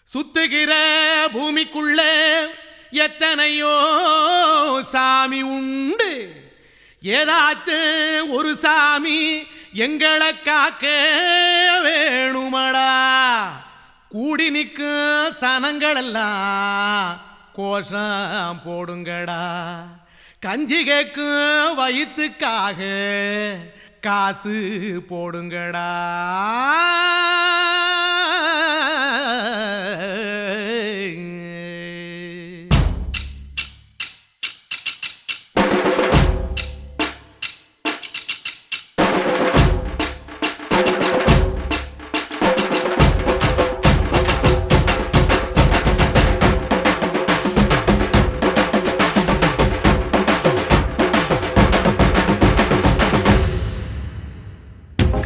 சுத்துகிற பூமிக்குள்ள எத்தனையோ சாமி உண்டு. ஏதாச்சும் ஒரு சாமி எங்களை காக்க வேணுமடா. கூடி நிற்கும் சனங்கள் எல்லாம் கோஷம் போடுங்கடா. கஞ்சி கேக்கும் வயிற்றுக்காக காசு போடுங்கடா.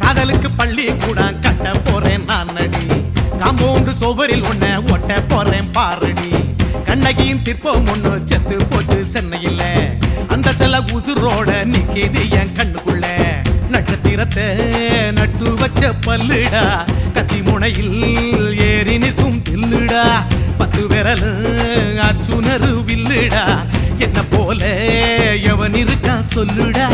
காதலுக்கு பள்ளி கூட கட்ட போறேன் நான் அடி. காம்பவுண்டு சோவரில் ஒன்ன ஒட்ட போறேன் பாரடி. கண்ணகியின் சிற்பம் ஒண்ணு செத்து போச்சு சென்னையில். அந்த செல்ல உசுரோட நிக்கிது என் கண்ணுக்குள்ள. நட்சத்திரத்தை நட்டு வச்ச பல்லுடா. கத்தி முனையில் ஏறி நிற்கும் தில்லுடா. 10 விரல் அச்சுணரு வில்லுடா. என்ன போல எவன் இருக்கா சொல்லுடா.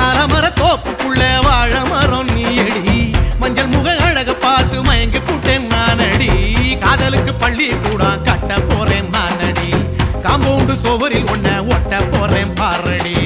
அலமர தோப்புக்குள்ள வாழ மரம் நீ அடி. மஞ்சள் முக அழக பார்த்து மயங்கி புட்டேன் நானடி. காதலுக்கு பள்ளி கூட கட்ட போறேன் நானடி. காம்பவுண்டு சோவரில் ஒன்ன ஒட்ட போறேன் பாரடி.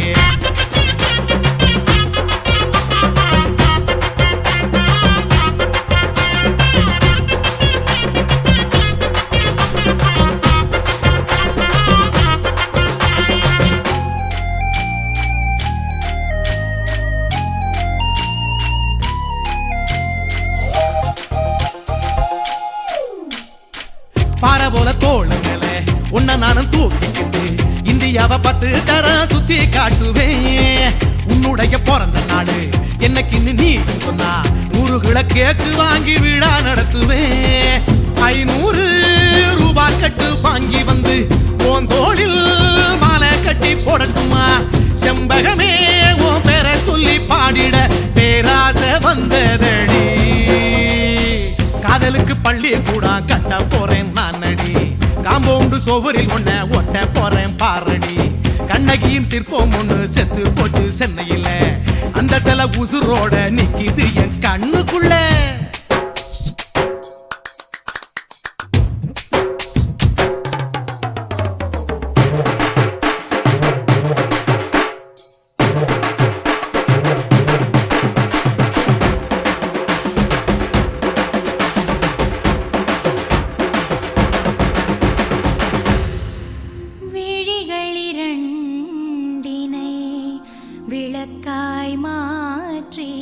பாறை போல தோள் மேல உன்ன நானும் தூக்கிக்கிட்டு இந்தியாவை 10 தரம் சுத்தி காட்டுவேன். உன்னுடைய பிறந்த நாடு என்னைக்கு நீ சொன்னா 100 கிலோ கேக்கு வாங்கி விழா நடத்துவேன். 500 ரூபாய் கட்டு வாங்கி வந்து உன் தோளில் மாலை கட்டி போடட்டுமா. செம்பகமே உன் பேரை சொல்லி பாடிட பேராசை வந்ததடி. காதலுக்கு பள்ளி கூட கட்ட போறேன் நானடி. காம்பவுண்டு சோவரில் ஒன்ன ஒட்ட போறேன் பாரடி. கண்ணகியின் சிற்பம் ஒண்ணு செத்து போச்சு சென்னையில். அந்த சில உசுரோட நிக்கிது என் கண்ணுக்குள்ள. விளக்காய் மாற்றி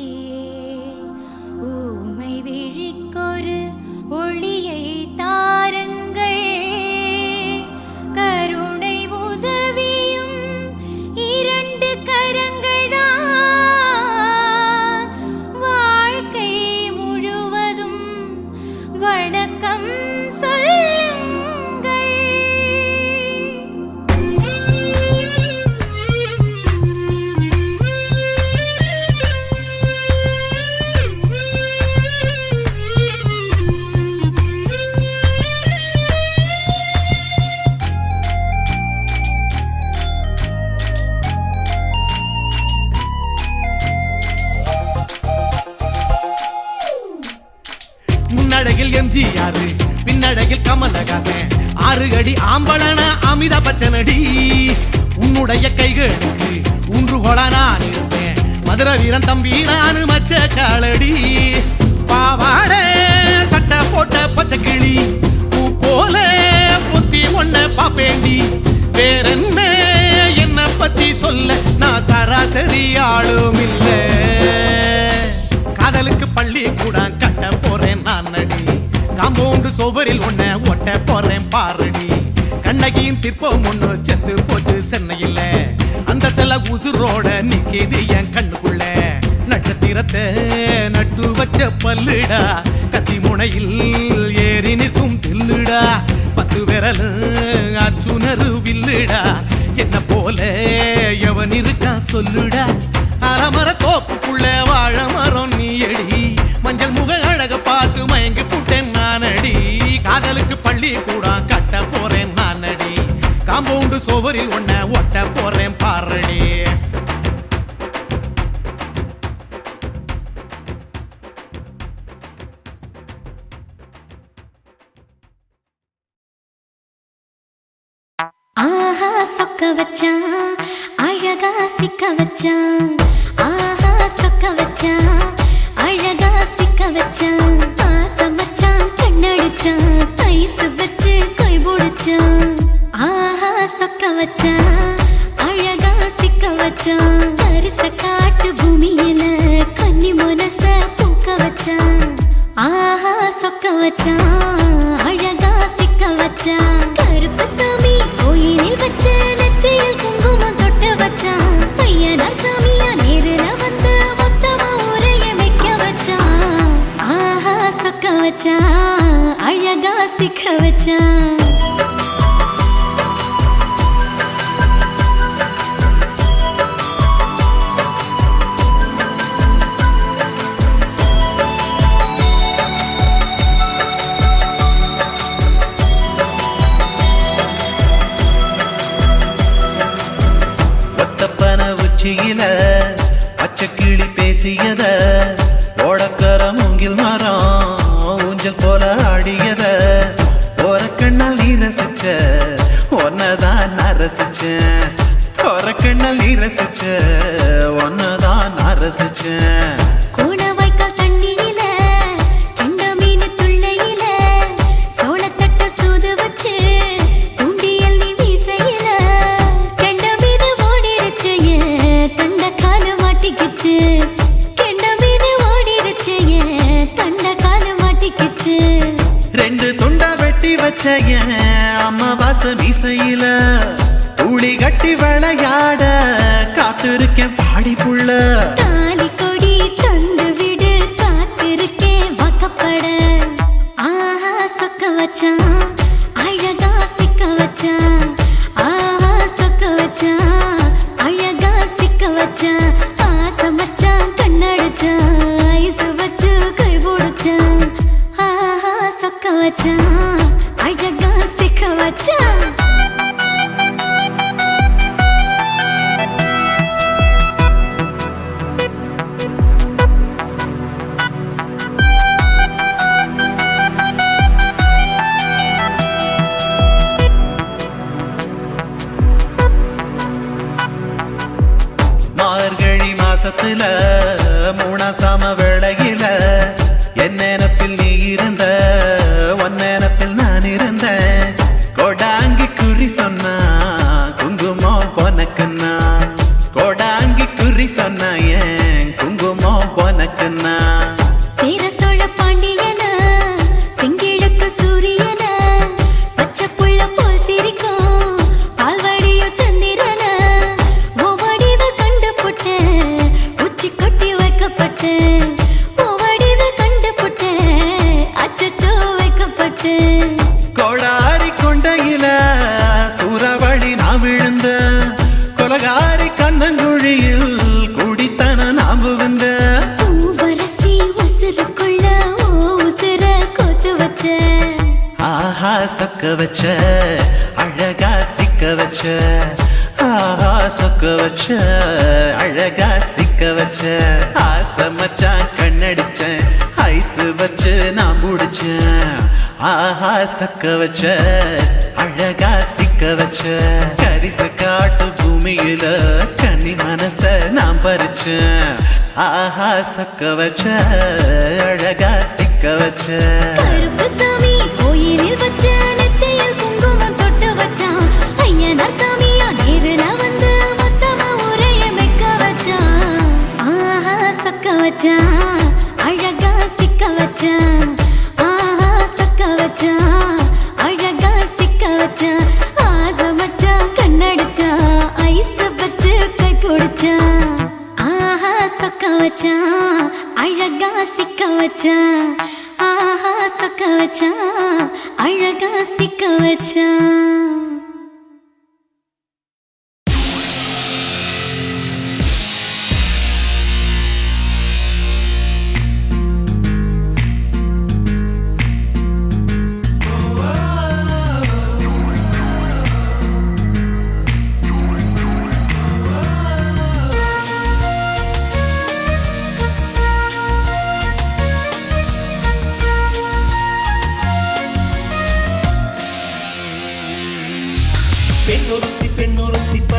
ஊமை விழிக்கொரு ஒளியை தாருங்கள். கருணை உதவியும் 2 கரங்கள் தான். வாழ்க்கை முழுவதும் வணக்கம் சொல்லுங்கள். முன்னடையில் எம்ஜிஆர் பின்னடையில் கமலஹாசன் 6 அடி ஆம்பளன அமிதாப் பச்சனடி. உன்னுடைய கைகளுக்கு ஊன்றுகோலா நான் இருப்பேன். மதுரை வீரன் தம்பி நானு மச்ச காலடி. பாவாட சட்டை போட்ட பச்சை கிளி பூ போல பொத்தி ஒன்ன பாப்பேண்டி. வேறென்ன என்ன பத்தி சொல்ல நான் சராசரி ஆளும் இல்ல. காதலுக்கு பள்ளி கூட கட்ட போறேன் நானடி. காம்பவுண்டு சோவரில் ஒன்ன ஒட்ட போறேன் பாரடி. கண்ணகியின் சிற்பம் ஒண்ணு செத்து போச்சு சென்னையில். அந்த செல்ல உசுரோட நிக்கிது என் கண்ணுக்குள்ள. நட்சத்திரத்தை நட்டு வச்ச பல்லுடா. கத்தி முனையில் ஏறி நிற்கும் தில்லுடா. 10 விரல் அச்சுணரு வில்லுடா. என்ன போல எவன் இருக்கா சொல்லுடா. அலமர தோப்புக்குள்ள வாழ மரம் நீ அடி. மஞ்சள் முக அழக பார்த்து மயங்கி புட்டேன் நானடி. காதலுக்கு பள்ளி பள்ளி கூட கட்ட போறேன் நானடி காம்பவுண்டு சுவரில் உன்னை ஒட்ட போறேன் பாரடி ஆஹா சொக்க வச்சான் அழகா சிக்க வச்சான் ஆஹா சொக்க வச்சான் அழகா சிக்க வச்சான் ஆசை மச்சான் கண்ணடிச்சான் ஐஸ் வச்சு கை பிடிச்சான் ஆஹா சொக்க வச்சான் அழகா சிக்க வச்சான் கரிச காட்டு பூமியில கன்னி மனச பூக்க வச்சான் ஆஹா சொக்க வச்சான் அழகா சிக்க வச்சான் கருப்பு சாமி கோயிலில் வச்ச நெத்தியில் குங்குமம் தொட்டு வச்சான் ஐயனா சாமியா நேரில வந்து மொத்தமா உரைய வைக்க வச்சான் ஆஹா சொக்க வச்சான் அழகா சிக்க வச்சான் பச்சை கிளி பேசியத ஓடக்கர மூங்கில் மரம் ஊஞ்சல் போல ஆடியத ஒரு கண்ணால் நீ ரசிச்ச ஒன்னதான் நான் ரசிச்சேன் ஒரு கண்ணால் நீ ரசிச்ச ஒன்னதான் நான் ரசிச்சேன் ரெண்டு துண்டா வெட்டி வச்ச அம்மா வாச மீசையில ஊழி கட்டி விளையாட காத்திருக்கேன் பாடி புள்ள தாலி கொடி தந்து விடு காத்திருக்கேன் வாக்கப்பட ஆஹா சொக்க வச்சான் அழகா சிக்க வச்சான் ஆஹா சொக்க வச்சான் அழகா சிக்க வச்சான் ஆசை மச்சான் கண்ணடிச்சான் ஐஸ் வச்சு கை பிடிச்சான் ஆஹா சொக்க வச்சான் அழகா சிக்க வச்சான் மார்கழி மாசத்துல மூணாசாம வேளையில என் நினப்பில் நீ இருந்த உன் நினப்பில் நான் இருந்தேன் கோடாங்கி குறி சொன்னா குங்குமம் பொனக்குன்னா கோடாங்கி குறி சொன்னா ஏன் குங்குமம் பொனக்குன்னா சேர சோழ பாண்டியன செங்கிழக்கு சூரியன பச்சை புள்ள போல் சிரிக்கும் பால்வடியோ சந்திரன ஓவடிவில் கண்டு புட்ட உச்சி கொட்டி வைக்கப்பட்டு ஓவடிவில் கண்டு புட்ட அச்சச்சோ வைக்கப்பட்டு கோடாரி கொண்டையில சூறாவளி நான் விழுந்த கொலகாரி கண்ணங்குழியில் குடித்தன நான் புகுந்த பூவரசி உசுருக்குள்ள ஓ உசுர கோத்து வச்ச ஆஹா சொக்க வச்ச அழகா சிக்க வச்ச ஆஹா சொக்க வச்ச அழகா சிக்க வச்ச ஆசை மச்சான் கண்ணடிச்சேன் ஐஸ் வச்சு நான் முடிச்சேன் ஆஹா சொக்க வச்ச அழகா சிக்க வச்ச கரிச காட்டு பூமியில கன்னி மனச நான் பறிச்சேன் ஆஹா சொக்க வச்ச அழகா சிக்க வச்ச கருப்பு சாமி கோயிலில் வச்ச நெத்தியில் குங்குமம் தொட்டு வச்சான் ஐயனா சாமியா நேரில வந்து மொத்தமா உரைய வைக்க வச்சான் ஆஹா சொக்க வச்சான் அழகா சிக்க வச்சான் ஆஹா சொக்க வச்சான் அழகா சிக்க வச்சான் ஆசை மச்சான் கண்ணடிச்சான் ஐஸ் வச்சு கை பிடிச்சான் ஆஹா சொக்க வச்சான் அழகா சிக்க வச்சான் ஆஹா சொக்க வச்சான் அழகா சிக்க வச்சான்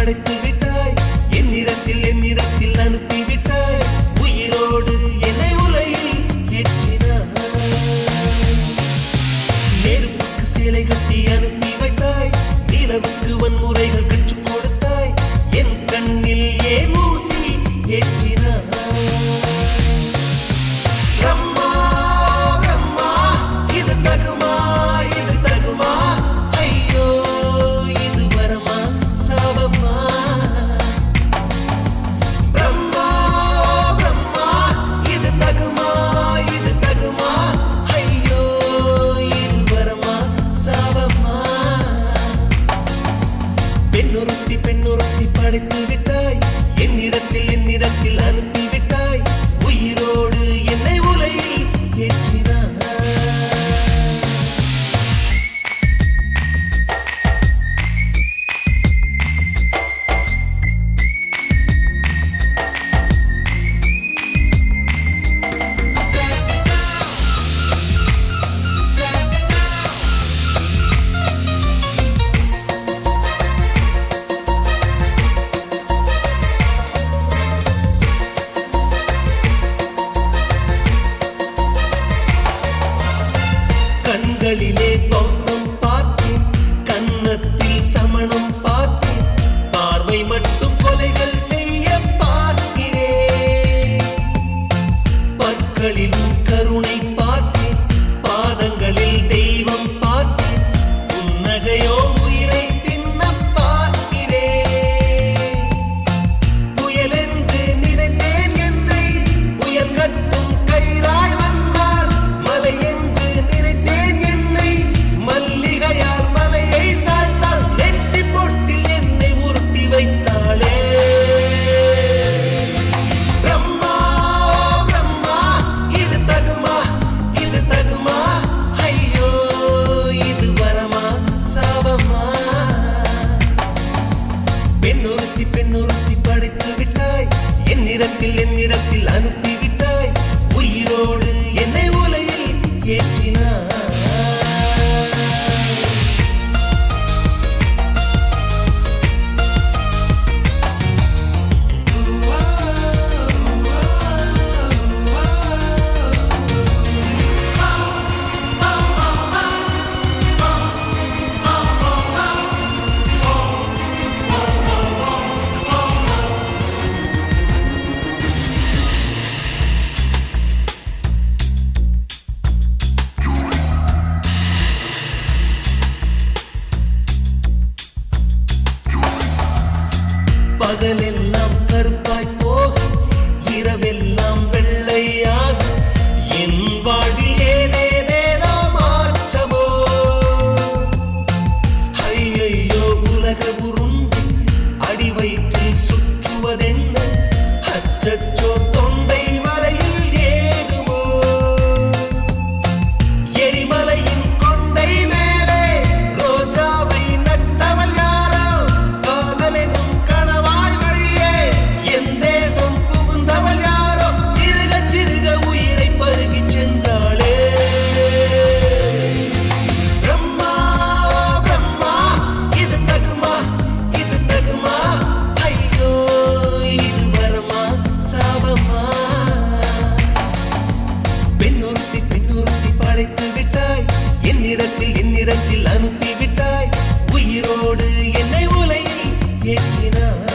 படைத்து விட்டாய் என்னிடத்தில் அனுப்பி விட்டாய் உயிரோடு என்னை உலகில் ஏற்றினாய் நெருப்புக்கு சேலை கட்டி அனுப்பி வைத்தாய் நிலவுக்கு வன்முறைகள் கற்றுக் கொடுத்தாய் என் கண்ணில் ஏன் ஊசி ஏற்றினாய் பிரம்மா பிரம்மா இது தகுமா ஐயோ இது வரமா சாபமா பிரம்மா பிரம்மா இது தகுமா ஐயோ இது வரமா சாபமா பெண்ணொருத்தி படைத்து விட்டாய் என்னிடத்தில் அனுப்பி விட்டாய் உயிரோடு என்னை உலகில் ஏற்றினாய் கண்களிலே பௌத்தம் பார்த்தேன் கன்னத்தில் சமணம் பார்த்தேன் பார்வை மட்டும் கொலைகள் செய்ய பார்க்கிறேன் பற்களிலும் கருணை பார்த்தேன் பாதங்களில் தெய்வம் பார்த்தேன் புன்னகையோ உயிரை தின்ன பார்க்கிறேன் புயல் என்று நினைத்தேன் என்னை புயல் கட்டும் கயிறாய் வந்தால் மலை என்று நினைத்தேன் என்னை மல்லிகையால் மலையை சாய்த்தால் நெற்றி பொட்டில் என்னை உருட்டி வைத்தாளே பிரம்மா பிரம்மா இது தகுமா ஐயோ இது வரமா சாபமா பெண்ணொருத்தி படைத்து விட்டாய் என்னிடத்தில் அனுப்பி விட்டாய் உயிரோடு என்னை உலகில் ஏற்றினாய் பகலெல்லாம் கருப்பாய் போக இரவெல்லாம் வெள்ளையாக என் வாழ்வில் ஏதேதேதோ மாற்றமோ ஐயையோ உலக உருண்டு அடி வயிற்றில் சுற்றுவதென்ன அச்சச்சோ தொண்டை வரையில் ஏகுமோ எரிமலையின் கொண்டை மேலே ரோஜாவை நட்டவள் யாரோ காதலெனும் கணவாய் வழியே என் தேசம் புகுந்தவள் யாரோ சிறுக உயிரை பருகி சென்றாளே பிரம்மா பிரம்மா இது தகுமா ஐயோ இது வரமா சாபமா பெண்ணொருத்தி படைத்து விட்டாய் என்னிடத்தில் அனுப்பி விட்டாய் உயிரோடு என்னை உலகில் ஏற்றினாய்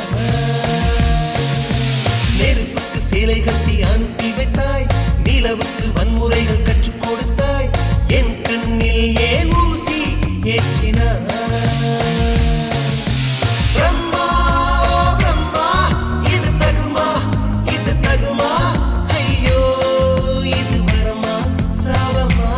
நெருப்புக்கு சேலை கட்டி அனுப்பி வைத்தாய் நிலவுக்கு வன்முறைகள் கற்றுக் கொடுத்தாய் என் கண்ணில் ஏன் ஊசி ஏற்றினாய் பிரம்மா பிரம்மா இது தகுமா ஐயோ இது வரமா சாபமா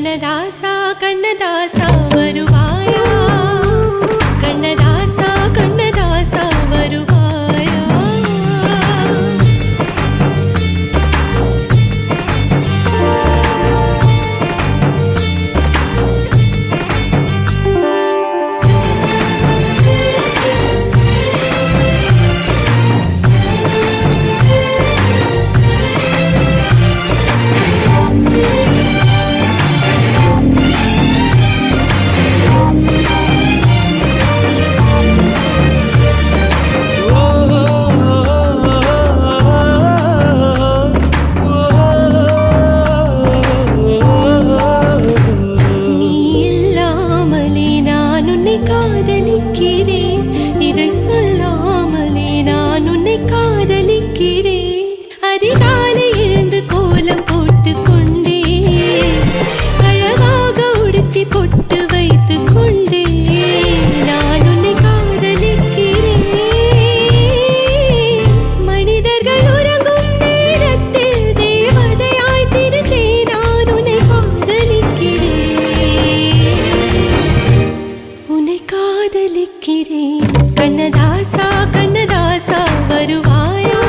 கண்ணதாசா கண்ணதாசா வருவாயா கண்ணதாசா கண்ணதாசா வருவாயா கண்ணதாசா கண்ணதாசா வருவாயா கண்ணதாசா கண்ணதாசா வருவாயா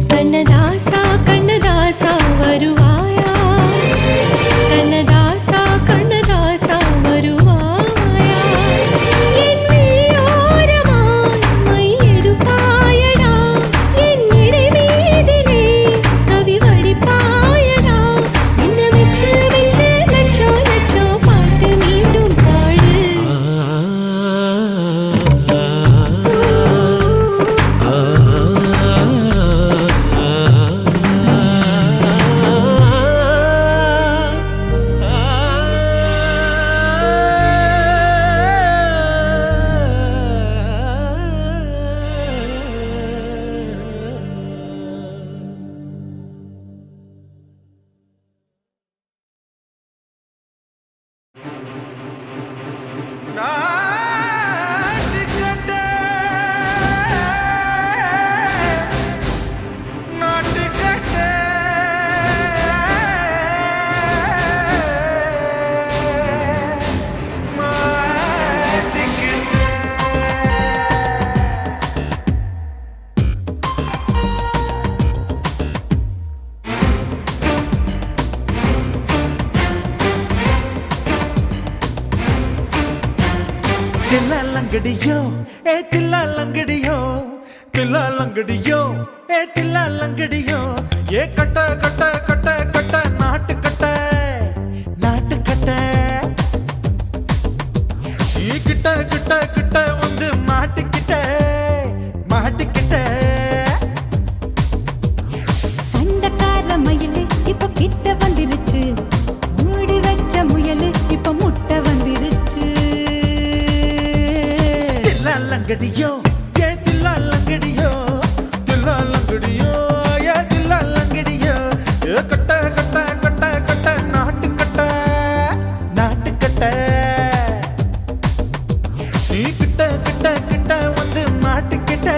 கண்ணதாசா கண்ணதாசா வருவாயா கண்ணதாசா கண்ணதாசா வருவாயா என் விழியோரமாய் மையெடுப்பாயடா என் இடை மீதிலே கவி வடிப்பாயடா என்ன வெச்சு வெச்சு லட்சோ லட்சோ பாட்டு மீண்டும் பாடு தில்லாலங்கடியோ ஏ தில்லாலங்கடியோ தில்லாலங்கடியோ ஏ தில்லாலங்கடியோ ஏ கட்ட கட்ட கட்ட கட்ட நாட்டு கட்ட நாட்டு கட்ட நீ கிட்ட கிட்ட கிட்ட வந்து மாட்டிக்கிட்ட மாட்டிக்கிட்ட சண்டக்கார மயிலு இப்ப கிட்ட வந்துருச்சு மூடி வச்ச முயலு இப்ப முட்டை வந்துருச்சு தில்லாலங்கடியோ ஏ தில்லாலங்கடியோ தில்லாலங்கடியோ ஏ தில்லாலங்கடியோ ஏ கட்ட கட்ட கட்ட கட்ட நாட்டு கட்ட நாட்டு கட்ட நீ கிட்ட கிட்ட கிட்ட வந்து மாட்டிக்கிட்ட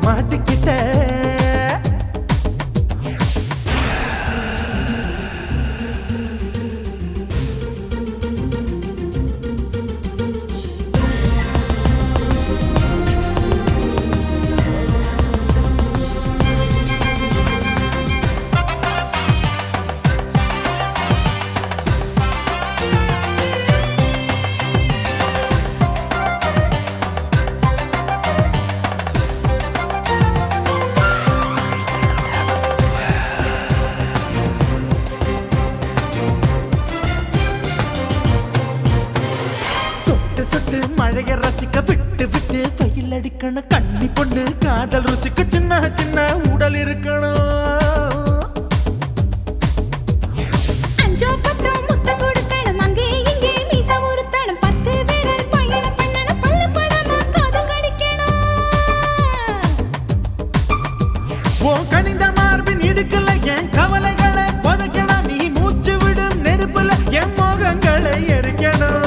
மாட்டிக்கிட்ட இருக்கணும் கண்ணி பொண்ணு காதல் ருசிக்கு சின்ன சின்ன உடல் இருக்கணும் அஞ்சோ பத்தோ முட்டை கொடுக்கணும் அங்கே இங்கே மீச உருத்தணும் 10 விரல் பயணம் பண்ணணும் பல்லு படமா காது கடிக்கணும் ஓ கனிந்த மார்பின் இடுக்கல என் கவலைகளை புதைக்கணும் நீ மூச்சு விடும் நெருப்புல என் மோகங்களை எரிக்கணும்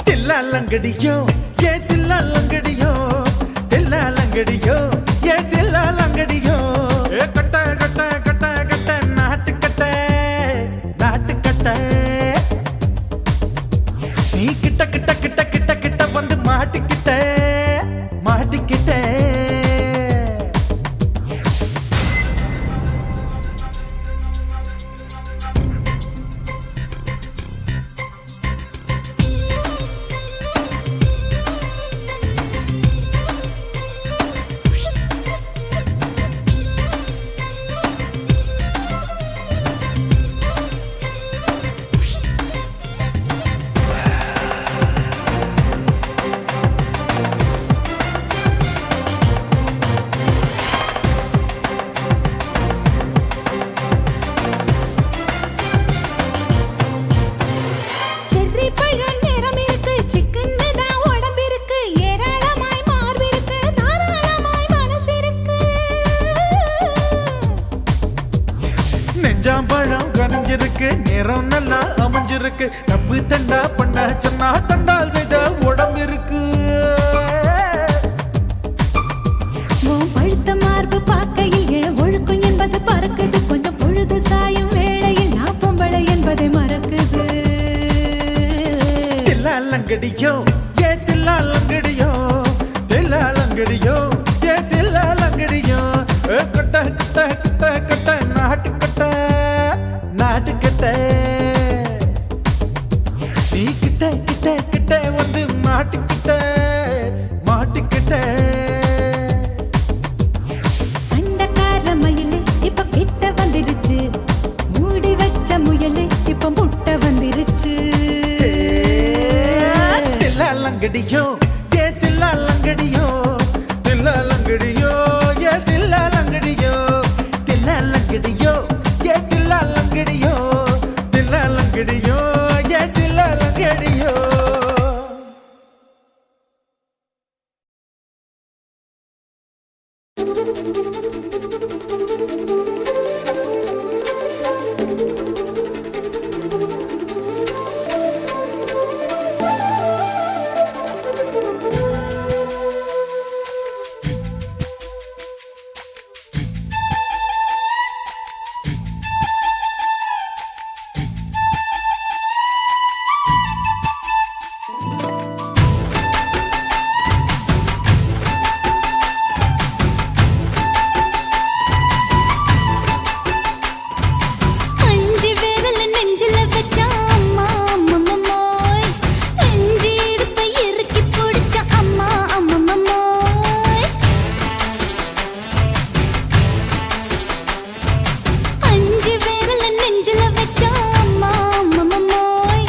தில்லாலங்கடியோ ஏ தில்லாலங்கடியோ தில்லாலங்கடியோ ஏ தில்லாலங்கடியோ ஏ கட்ட கட்ட கட்ட கட்ட நாட்டு கட்ட நாட்டு கட்ட நீ கிட்ட கிட்ட கிட்ட கிட்ட கிட்ட வந்து மாட்டிக்கிட்ட மாட்டிக்கிட்ட செர்ரி பழம் நிறம் இருக்கு சிக்கன்னு தான் உடம்பு இருக்கு ஏராளமாய் மார்பு இருக்கு தாராளமாய் மனசு இருக்கு நெஞ்சாம்பழம் கனிஞ்சிருக்கு நிறம் நல்லா அமைஞ்சிருக்கு தப்பு தண்டா பண்ண சொன்னா தண்டால் செய்த உடம்பு இருக்கு உன் பழுத்த மார்பு பார்க்கையில் என் ஒழுக்கம் என்பது பறக்குது கொஞ்சம் பொழுது சாயும் வேளையில் நான் பொம்பளை என்பதை மறக்குது தில்லாலங்கடியோ ஏ தில்லாலங்கடியோ தில்லாலங்கடியோ ஏ தில்லாலங்கடியோ கட்ட கட்ட கட்ட கட்ட நாட்டு கட்ட நாட்டு கட்ட நீ கிட்ட கிட்ட கிட்ட வந்து மாட்டிக்கிட்ட மாட்டிக்கிட்ட சண்டைக்கார மயிலு இப்ப கிட்ட வந்துருச்சு மூடி வச்ச முயலு இப்ப முட்டை வந்துருச்சு தில்லாலங்கடியோ ஏ தில்லாலங்கடியோ தில்லாலங்கடியோ ஏ தில்லாலங்கடியோ தில்லாலங்கடியோ ஏ தில்லாலங்கடியோ தில்லாலங்கடியோ ஏ தில்லாலங்கடியோ அஞ்சு விரல நெஞ்சில வச்சா அம்மா அம்மம்மோய் நெஞ்சி இடுப்பை இறுக்கி பிடிச்ச அம்மா அம்மம்மோய் அஞ்சு விரல நெஞ்சில வச்சா அம்மா அம்மம்மோய்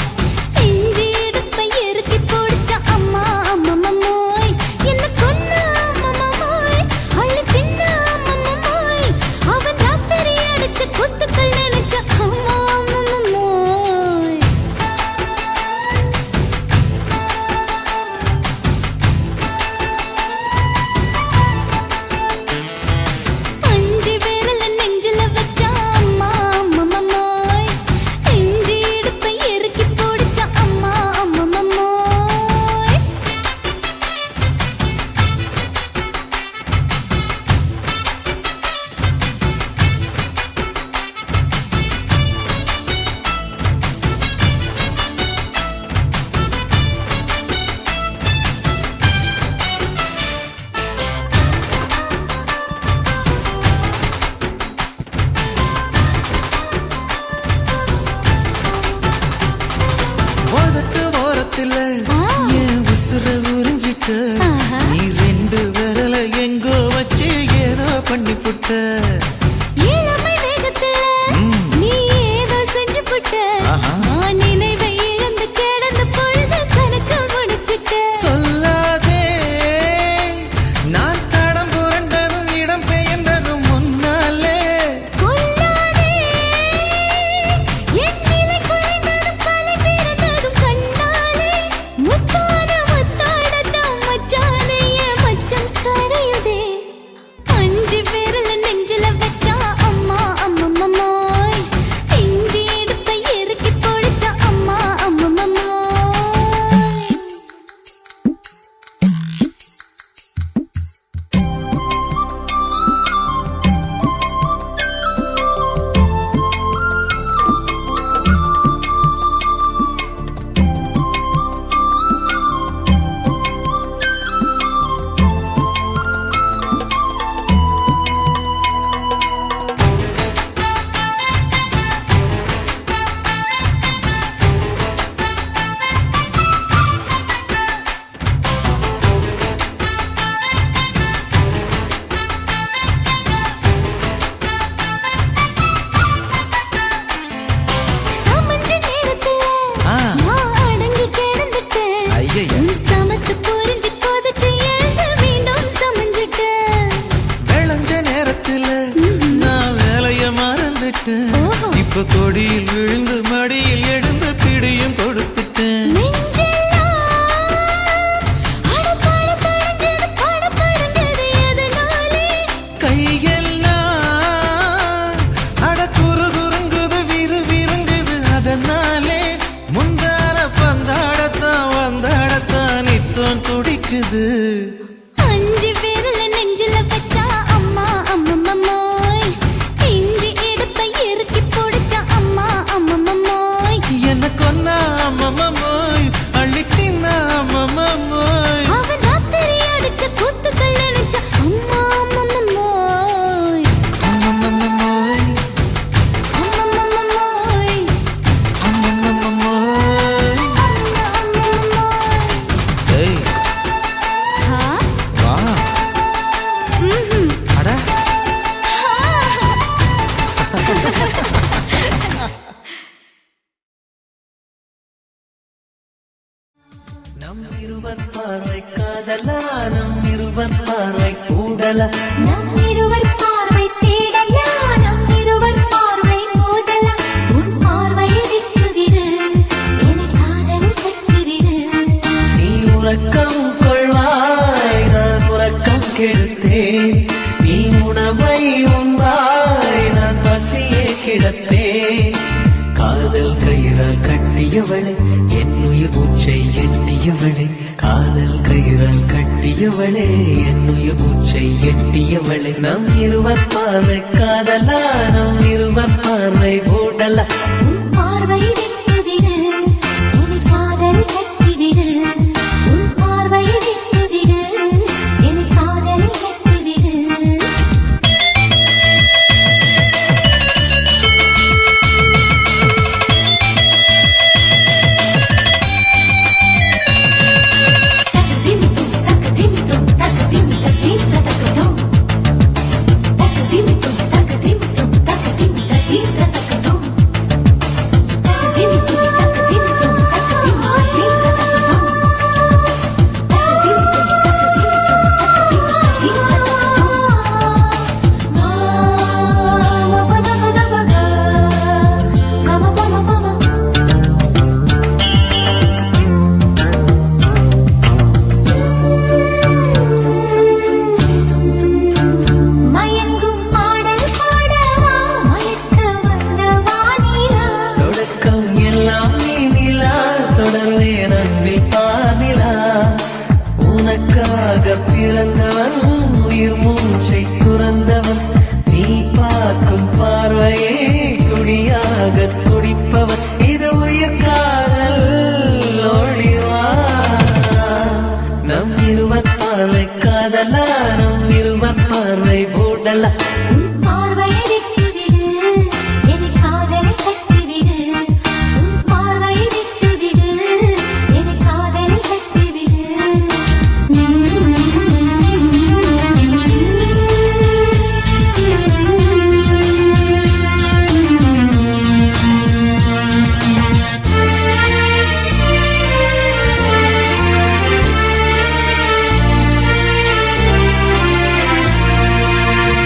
நெஞ்சி இடுப்பை இறுக்கி பிடிச்ச அம்மா அம்மம்மோய் என்ன கொன்ன அம்மம்மோய் அள்ளி தின்ன அம்மம்மோய் அவன் ராத்திரி அடிச்ச குத்துக்கள் நினைச்ச அம்மா அம்மம்மோய் அஞ்சு விரல நெஞ்சில வச்சா அம்மா அம்மம்மோய் நெஞ்சி இடுப்பை இறுக்கி பிடிச்ச அம்மா அம்மம்மோய் உதட்டு ஓரத்துல என் உசுர உறிஞ்சிட்ட ஆஹா. நீ 2 விரல எங்கோ வச்சு ஏதோ பண்ணி புட்ட இளமை வேகத்துல நீ ஏதோ செஞ்சு புட்ட ஆஹா. நான் நினைவை இழந்து கிடந்த பொழுது கணக்க முடிச்சிட்ட சொல்லாதே நம் இருவர் பார்வை காதலா நம் இருவர் பார்வை கூடலா நம் இருவர் பார்வை தேடலா நம் இருவர் பார்வை மோதலா உன் பார்வையை விட்டுவிடு என்னை காதல் கட்டிவிடு நீ உறக்கம் கொள்வாய் நான் உறக்கம் கெடுத்தேன் நீ உணவை உண்பாய் நான் பசியே கிடப்பேன் காதல் கயிறால் கட்டியவளே என் உயிர் மூச்சை எட்டியவளே காதல் கயிறால் கட்டியவளே என் உயிர் மூச்சை எட்டியவளே நம் இருவர் பார்வை காதலா நம் இருவர் பார்வை ஓடலா உன் பார்வையை விட்டுவிடு என்னை காதல் கட்டிவிடு உன் பார்வையை விட்டுவிடு என்னை காதல் கட்டிவிடு மயங்கும் பாடல் பாடவா மயக்க வந்த வானிலா தொடக்கம் எல்லாம் நீ நிலா தொடர்வேன் அன்பில் பாதிலா உனக்காக பிறந்தவன் உயிர் மூச்சை துறந்தவன் நீ பார்க்கும் பார்வையே துடியாக துடிப்பவன் இது உயிர் காதல் ஒளிவா நம் இருவர் பார்வை காதலா நம் இருவர் பார்வை போடலா உன் பார்வையை விட்டுவிடு என்னை காதல் கட்டிவிடு உன் பார்வையை விட்டுவிடு என்னை காதல்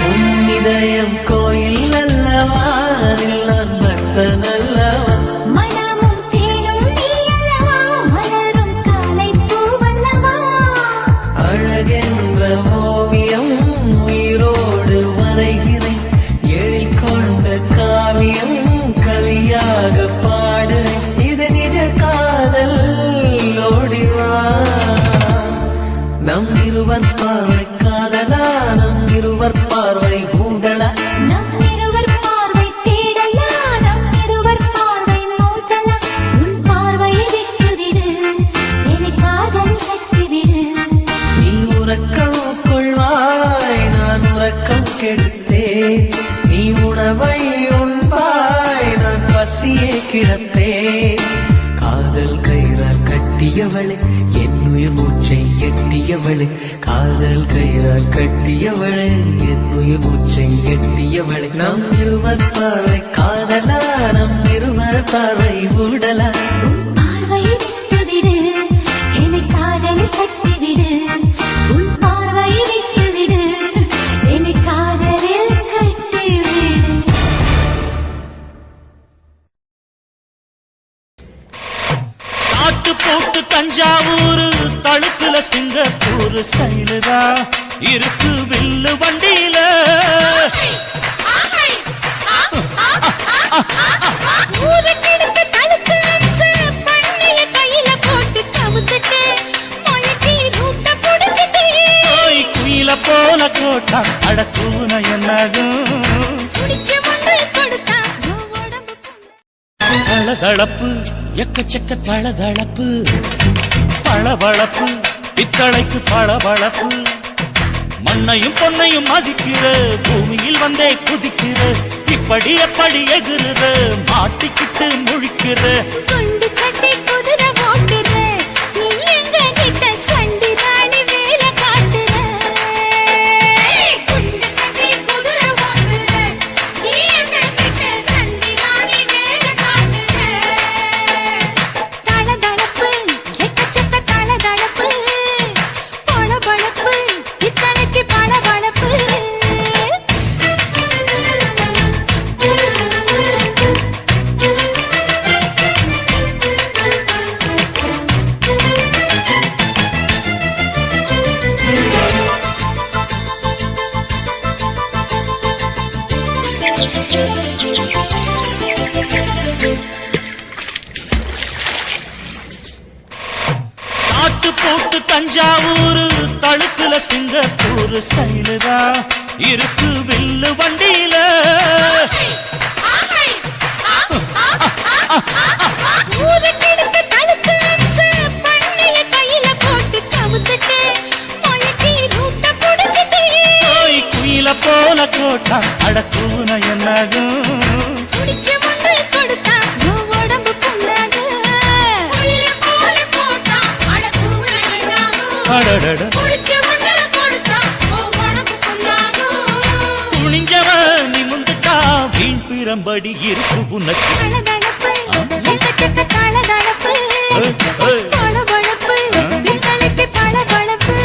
உன் இதயம் கோயில் அல்லவா அதில் நான் பக்தன் அல்லவா மனமும் தேனும் நீ அல்லவா மலரும் காலை பூவல்லவா அழகென்ற ஓவியம் உயிரோடு வரைகிறேன் எழில் கொண்ட காவியம் கலியாக பாடுறேன் இது நிஜ காதல் ஓடிவா நம் இருவர் பார்வை காதலா நம் இருவர் பார்வை ஊடலா நம் இருவர் பார்வை தேடலா நம் இருவர் பார்வை மோதலா உன் பார்வையை விட்டுவிடு என்னை காதல் கட்டிவிடு நீ உறக்கம் கொள்வாய் நான் உறக்கம் கெடுத்தேன் நீ உணவை உண்பாய் நான் பசியே கிடப்பேன் காதல் கயிறால் கட்டியவளே என் உயிர் மூச்சை எட்டியவளே காதல் கயிறால் கட்டியவளே என் உயிர் மூச்சை எட்டியவளே நம் இருவர் பார்வை காதலா நம் இருவர் பார்வை ஊடலா உன் பார்வையை விட்டுவிடு என்னை காதல் கட்டிவிடு உன் பார்வையை விட்டுவிடு என்னை காதலில் கட்டிவிடு காட்டு போட்டு தஞ்சாவூர் தழுக்குல சிங்கப்பூர் ஸ்டைலுதா இருக்கு வில்லு வண்டியில ஊருக்கெடுத்த தடுப்பு அம்சு பண்ணிய கையில போட்டு கவுத்துட்டு மயக்கி ரூட்ட புடிச்சிட்டு போய் குயில போல கோட்டா அடக்கூன என்னதும் புடிச்ச மண்ணை கொடுத்தா உடம்பு தளதளப்பு எக்கச்சக்க தளதளப்பு பளபளப்பு பித்தளைக்கு பளபளப்பு மண்ணையும் பொன்னையும் மதிக்கிற பூமியில் வந்தே குதிக்கிற இப்படி எப்படி எகுறுற மாட்டிக்கிட்டு முழிக்கிற குண்டு சட்டை குதிரை ஓட்டுற நீ எங்க கிட்ட சண்டி ராணி வேலை காட்டுற குண்டு சட்டை குதிரை ஓட்டுற நீ எங்க கிட்ட சண்டி ராணி வேலை காட்டுற தளதளப்பு எக்கச்சக்க தளதளப்பு நாட்டு போட்டு தஞ்சாவூர் தழுக்குல சிங்கப்பூர் ஸ்டைலு தான் இருக்கு வில்லு வண்டியில ஊருக்கெடுத்து தடுத்து அம்சு பண்ணைய கையில போட்டு கவுத்துட்டு மயக்கி ரூட்ட புடிச்சிட்டு குயில போல கோட்டா அடக்கூன என்னாகும் குடிச்ச முண்டு கொடுத்தா உன் உடம்பு புண்ணாகும் குயில போல போட்டா அடக்கூன என்னாகும் அடடட குடிச்ச முண்டு கொடுத்தா உன் உடம்பு புண்ணாகும் துணிஞ்சவன் நிமிந்துட்டா வீண் பிறம்படி இருக்கு உனக்கு தளதளப்பு எக்கச்சக்க தளதளப்பு பளபளப்பு பித்தளைக்கு பளபளப்பு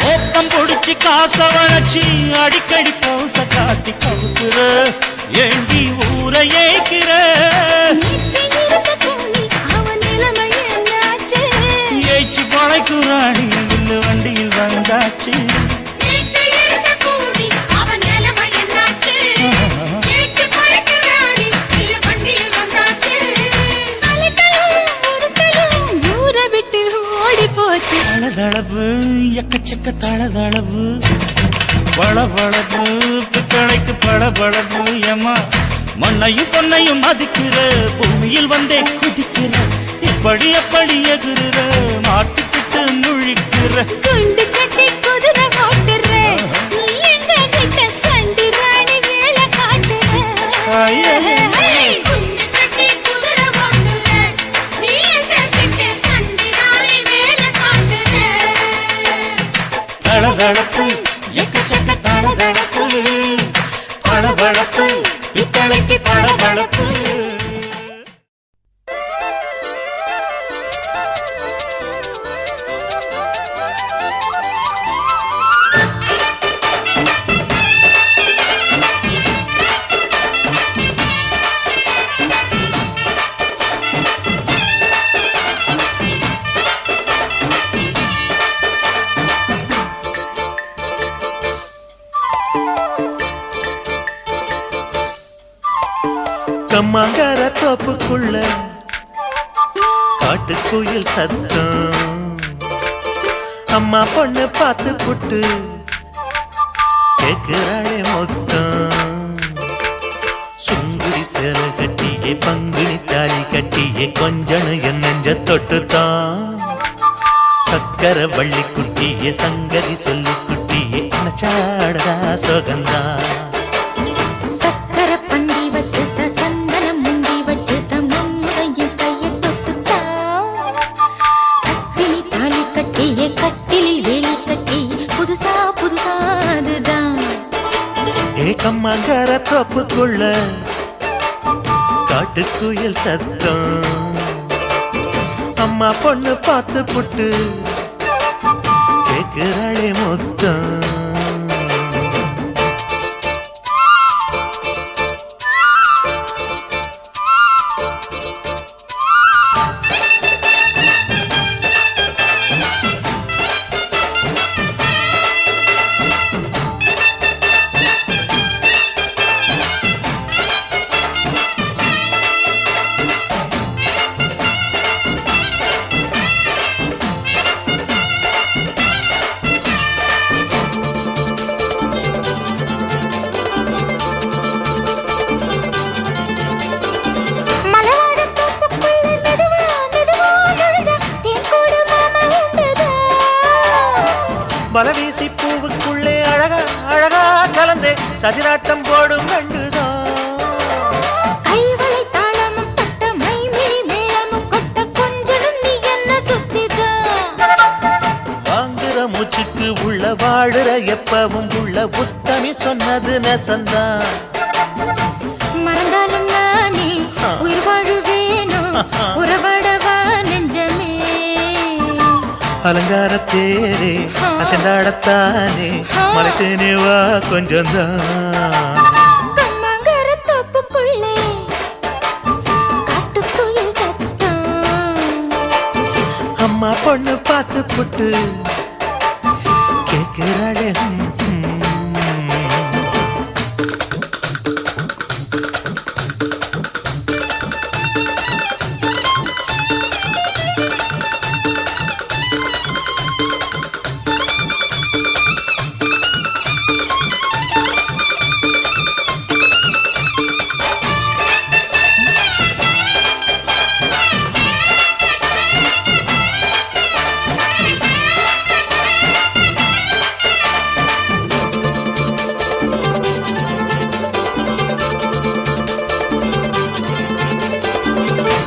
மோப்பம் பொடிச்சு காச வளைச்சு அடிக்கடி பௌச காட்டி கவுக்குற ஏண்டி ஊரை ஏய்க்கிற ஏய்ச்சி பழைக்குறாடி இல்ல வண்டியில் வந்தாச்சு தளதளவு எக்கச்சக்க தளதளவு பளபளப்பு பித்தளைக்கு பளபளப்பு ஏமா மண்ணையும் பொன்னையும் மதிக்கிற பூமியில் வந்தே குதிக்கிற எப்படி எப்படி எகுற மாட்டுக்கிட்டு முழிக்கிற குண்டு சட்டி குதிரை ஓட்டுற நீ எங்க கிட்ட சண்டி ராணி வேலை காட்டுற குண்டு சட்டி குதிரை ஓட்டுற நீ எங்க கிட்ட சண்டி ராணி வேலை காட்டுற தளதளப்பு எக்கச்சக்க தளதளப்பு பளபளப்பு பித்தளைக்கு பளபளப்பு கம்மாங்கார தோப்புக்குள்ள காட்டுக்குயில் சத்தம் அம்மா பொண்ணு பார்த்து புட்டு கேக்குறாளே மொத்தம் சுங்குடி சேலை கட்டியே பங்குனி தாலி கட்டியே கொஞ்சனு என் நெஞ்ச தொட்டுத்தான் சக்கர வள்ளி குட்டியே சங்கதி சொல்லி குட்டியே நச்சாடதா சோகந்தா சக்கர பந்தி வச்சுட்ட சந்தனம் முந்தி வச்சுட்ட மம்முடைய கையை தொட்டுத்தா கட்டிலி தாலி கட்டியே கட்டிலில் வேலி கட்டியே புதுசா புதுசா அதுதான் ஏக்கம்மாங்கார தோப்புக்குள்ள காட்டுக்குயில் சத்தம் அம்மா பொண்ணு பார்த்து புட்டு கேக்குறாளே மொத்தம் பலவீசி பூவுக்குள்ளே அழகா அழகா கலந்தே சதிராட்டம் போடும் கண்டுதான் வாழுற எப்பவும் உள்ள உத்தமி சொன்னது நெசந்தான். மறந்தாலும் நானே உயிர் வாழுவேனோ உறவாடவா நெஞ்சமே. அலங்கார தேரே அசைந்தாடத்தானே மறைத்தேனே வா கொஞ்சம்தான். கம்மாங்கர தோப்புக்குள்ளே காட்டுக்குயில் சத்தம். அம்மா பொண்ணு பார்த்து புட்டு கேட்கிறாளே.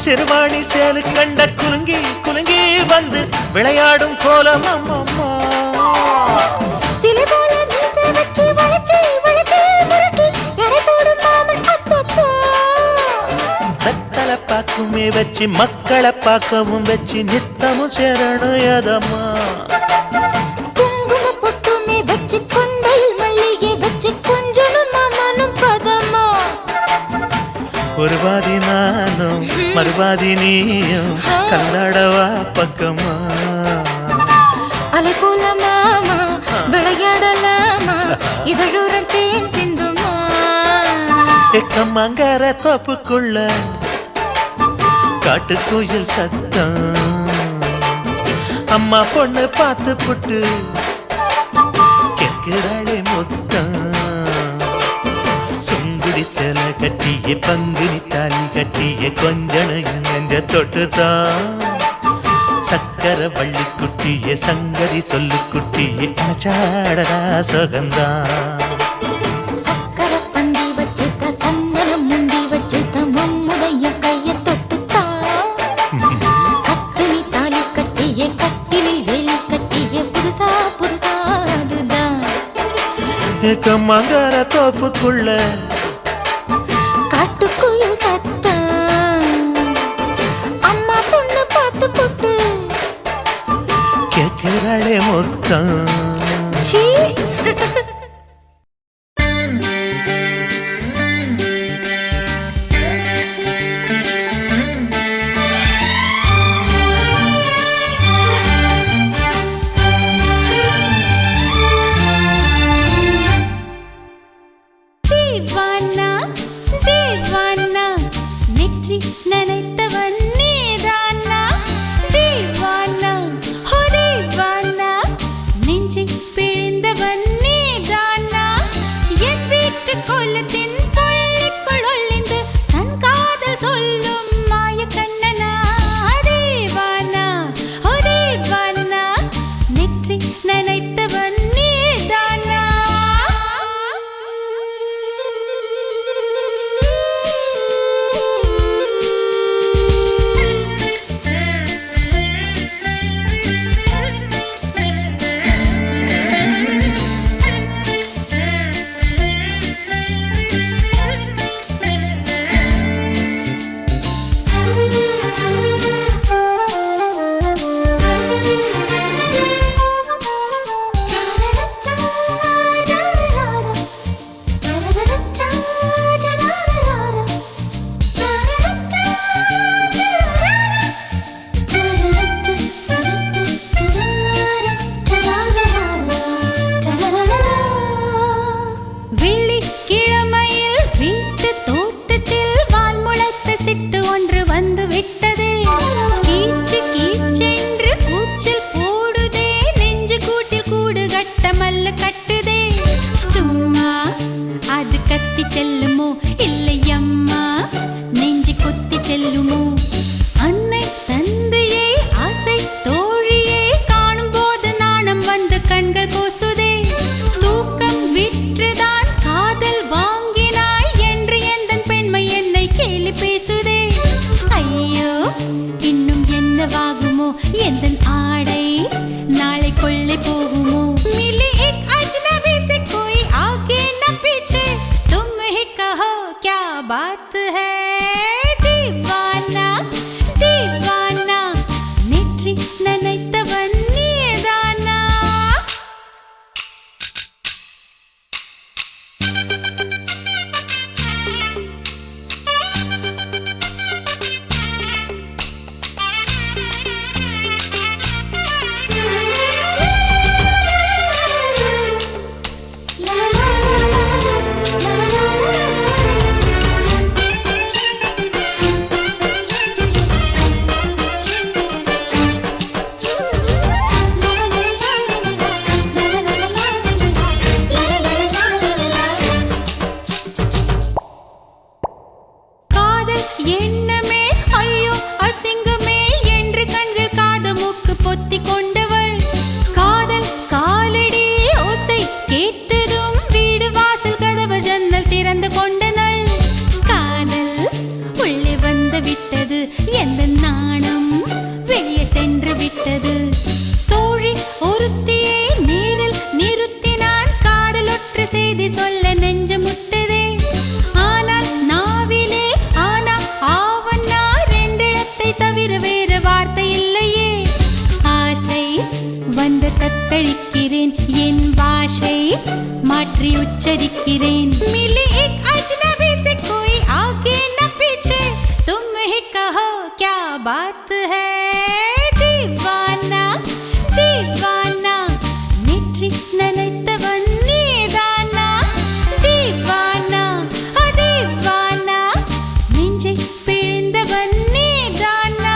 சிறுவாணி சேலு கண்ட குலுங்கி குலுங்கி வந்து விளையாடும் கோலம் அம்மம்மா. சிலை போல மீசை வச்சு வளைச்சு வளைச்சு முறுக்கி எடை போடும் மாமன் அப்பப்பா. வெத்தலை பாக்குமே வச்சு மக்களை பார்க்கவும் வச்சு நித்தமும் சேரணும் எதம்மா. குங்கும பொட்டுமே வச்சு கொண்டையில் மல்லிகை வச்சு கொஞ்சனும் மாமனும் பதமா. ஒரு பாதி நானும் மறுபாதி நீயும் கல்லாடவா பக்கமா. அலை போல மாமா விளையாடலாமா இதழூரம் தேன் சிந்துமா. எக்கம்மங்கர தோப்புக்குள்ள காட்டுக்குயில் சத்தம். அம்மா பொண்ணு பார்த்து புட்டு கேட்கிறாளே முத்தம். சுங்குடி சேல கட்டிய பங்குனி தாலி கட்டிய கொஞ்சனையும் நெஞ்ச தொட்டுதான். சக்கர வள்ளி குட்டிய சங்கதி சொல்லு குட்டிய அச்சாடடா சுகந்தான். சக்கர பந்தி வச்சுட்ட சந்தனம் முந்தி வச்சுட்ட மம்முடைய கைய தொட்டுத்தான். கட்டினி தாலி கட்டிய கட்டிலில் வேலி கட்டிய புதுசா புதுசா அதுதான். எக்கம்மங்கர தோப்புக்குள்ள காட்டுக்குயில் சத்தம். அம்மா பொண்ணு பார்த்து போட்டு கேட்கிறாளே முத்தம். சீ. தீவானா தீவானா நெற்றி நனைத்தவன் நீதானா. தீவானா ஹோ தீவானா நெஞ்சை பிழிந்தவன் நீதானா. என் வீட்டு கோலத்தின் பள்ளிக்குள் ஒளிந்து தன் காதல் சொல்லும் மாய கண்ணனா. தீவானா ஹோ தீவானா நெற்றி நனைத்தவன் நீதானா. வெள்ளிக்கிழமையில் வீட்டு தோட்டத்தில் வால் முளைத்த சிட்டு ஒன்று வந்து விட்டதே. கீச்சு கீச்சென்று கூச்சல் போடுதே. நெஞ்சு கூட்டில் கூடு கட்ட மல்லு கட்டுதே. சும்மா அது கத்தி செல்லுமோ இல்லையம்மா நெஞ்சு கொத்தி செல்லுமோ. அன்னை தந்தையே ஆசை தோழியே காணும் போது நாணம் வந்து கண்கள் கோசுதே. தூக்கம் விற்றுதான் காதல் வாங்கினாய் என்று எந்தன் பெண்மை என்னை கேலி பேசுதே. ஐயோ இன்னும் என்னவாகுமோ எந்தன் ஆடை நாளை கொள்ள கொள்ளை போகுமோ मिली एक अजनबी से कोई आगे न पीछे तुम ही कहो क्या बात है दीवाना दीवाना नेற்றி நினைத்தவன் நீதானா எண்ணமே ஐயோ அசிங்கமே என்று கண்கள் காது மூக்கு பொத்தி கொண்டவள் காதல் காலடி ஓசை கேட்டதும் வீடு வாசல் கதவு ஜன்னல் திறந்து கொண்டனள் காதல் உள்ளே வந்து விட்டது எந்த நாணம் வெளியே சென்று விட்டது தோழி ஒருத்தியை நேரில் நிறுத்தினான் காதலொற்று செய்தி சொல்ல நெஞ்சு முட்டதே ஆனால் நாவிலே ஆனா ஆவன்னா ரெண்டிடத்தை தவிர வேறு வார்த்தை இல்லையே ஆசை வந்து தத்தளிக்கிறேன் என் பாஷை மாற்றி உச்சரிக்கிறேன் मिली एक अजनबी से कोई आगे न पीछे तुम ही कहो क्या बात है दीवाना दीवाना नेற்றி நினைத்தவன் நீதானா दीवाना दीवाना நெஞ்சை பிழிந்தவன் நீதானா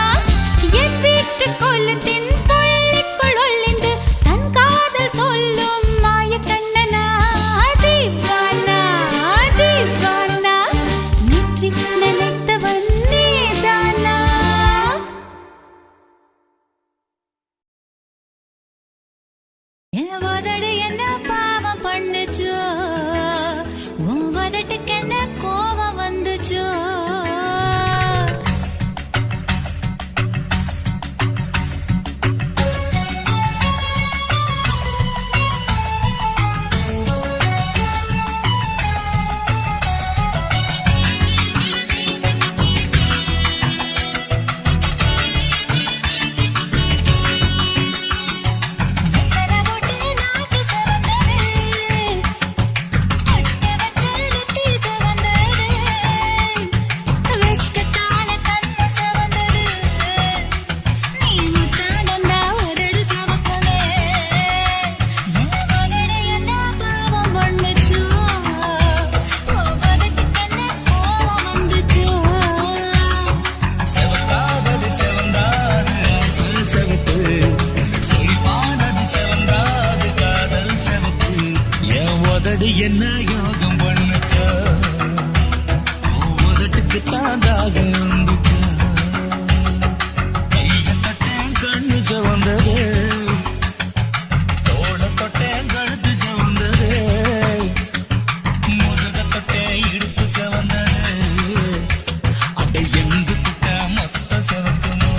என் வீட்டு கொல்லத்தின் பள்ளிக்குள் ஒளிந்து தன் காதல் சொல்லும் மாய கண்ணனா दीवाना दीवाना நெற்றி நினைத்தவன் நீதானா என் உதடு என்ன பாவம் பண்ணுச்சோ உன் உதட்டுக்கு என்ன கோபம் வந்துச்சோ என்ன யோகம் பண்ணுச்சா உதட்டுக்கு தாண்டாக வந்துச்சா கைய தொட்டேன் கண்ணு சவந்தது தோள தொட்டேன் கழுத்து சவந்தது முதுக தொட்டேன் இடுப்பு சவந்தது அடை எங்கு தொட்ட மொத்த சவக்குமோ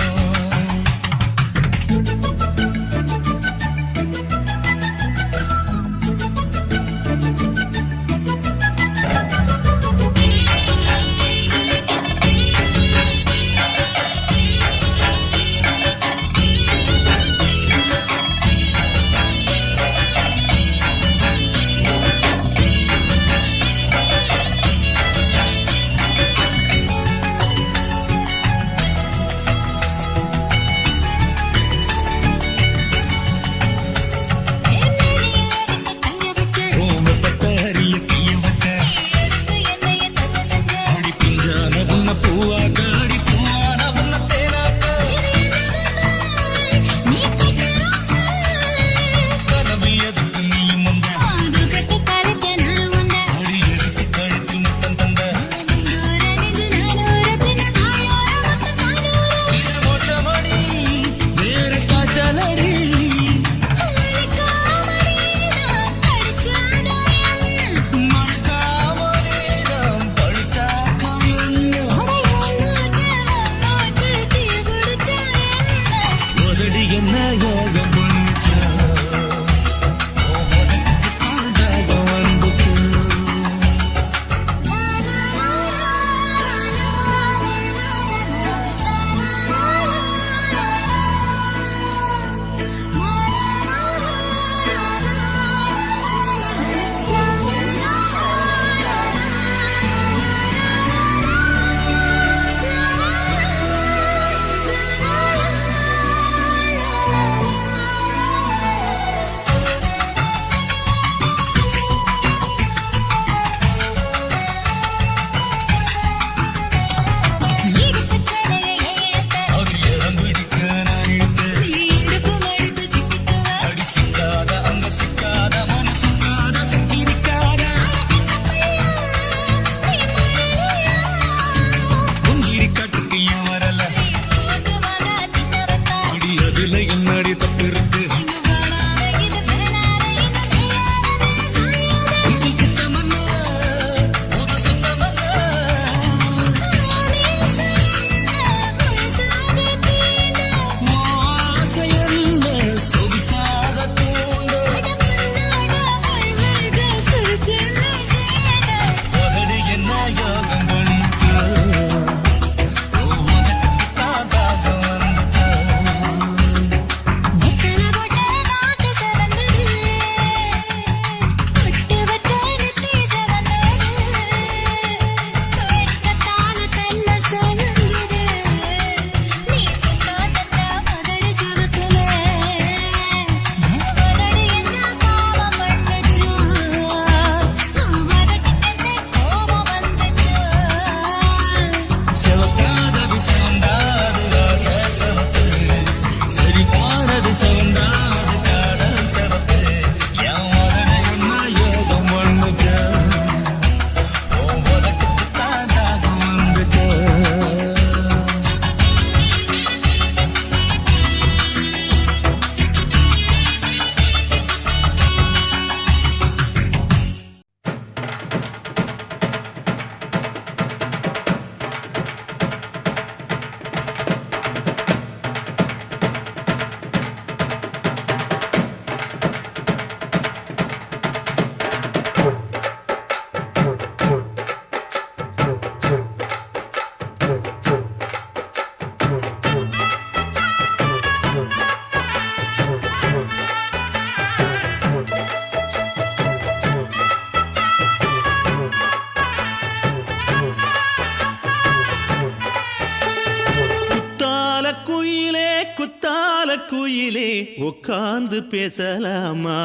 குயிலே உட்கார்ந்து பேசலாமா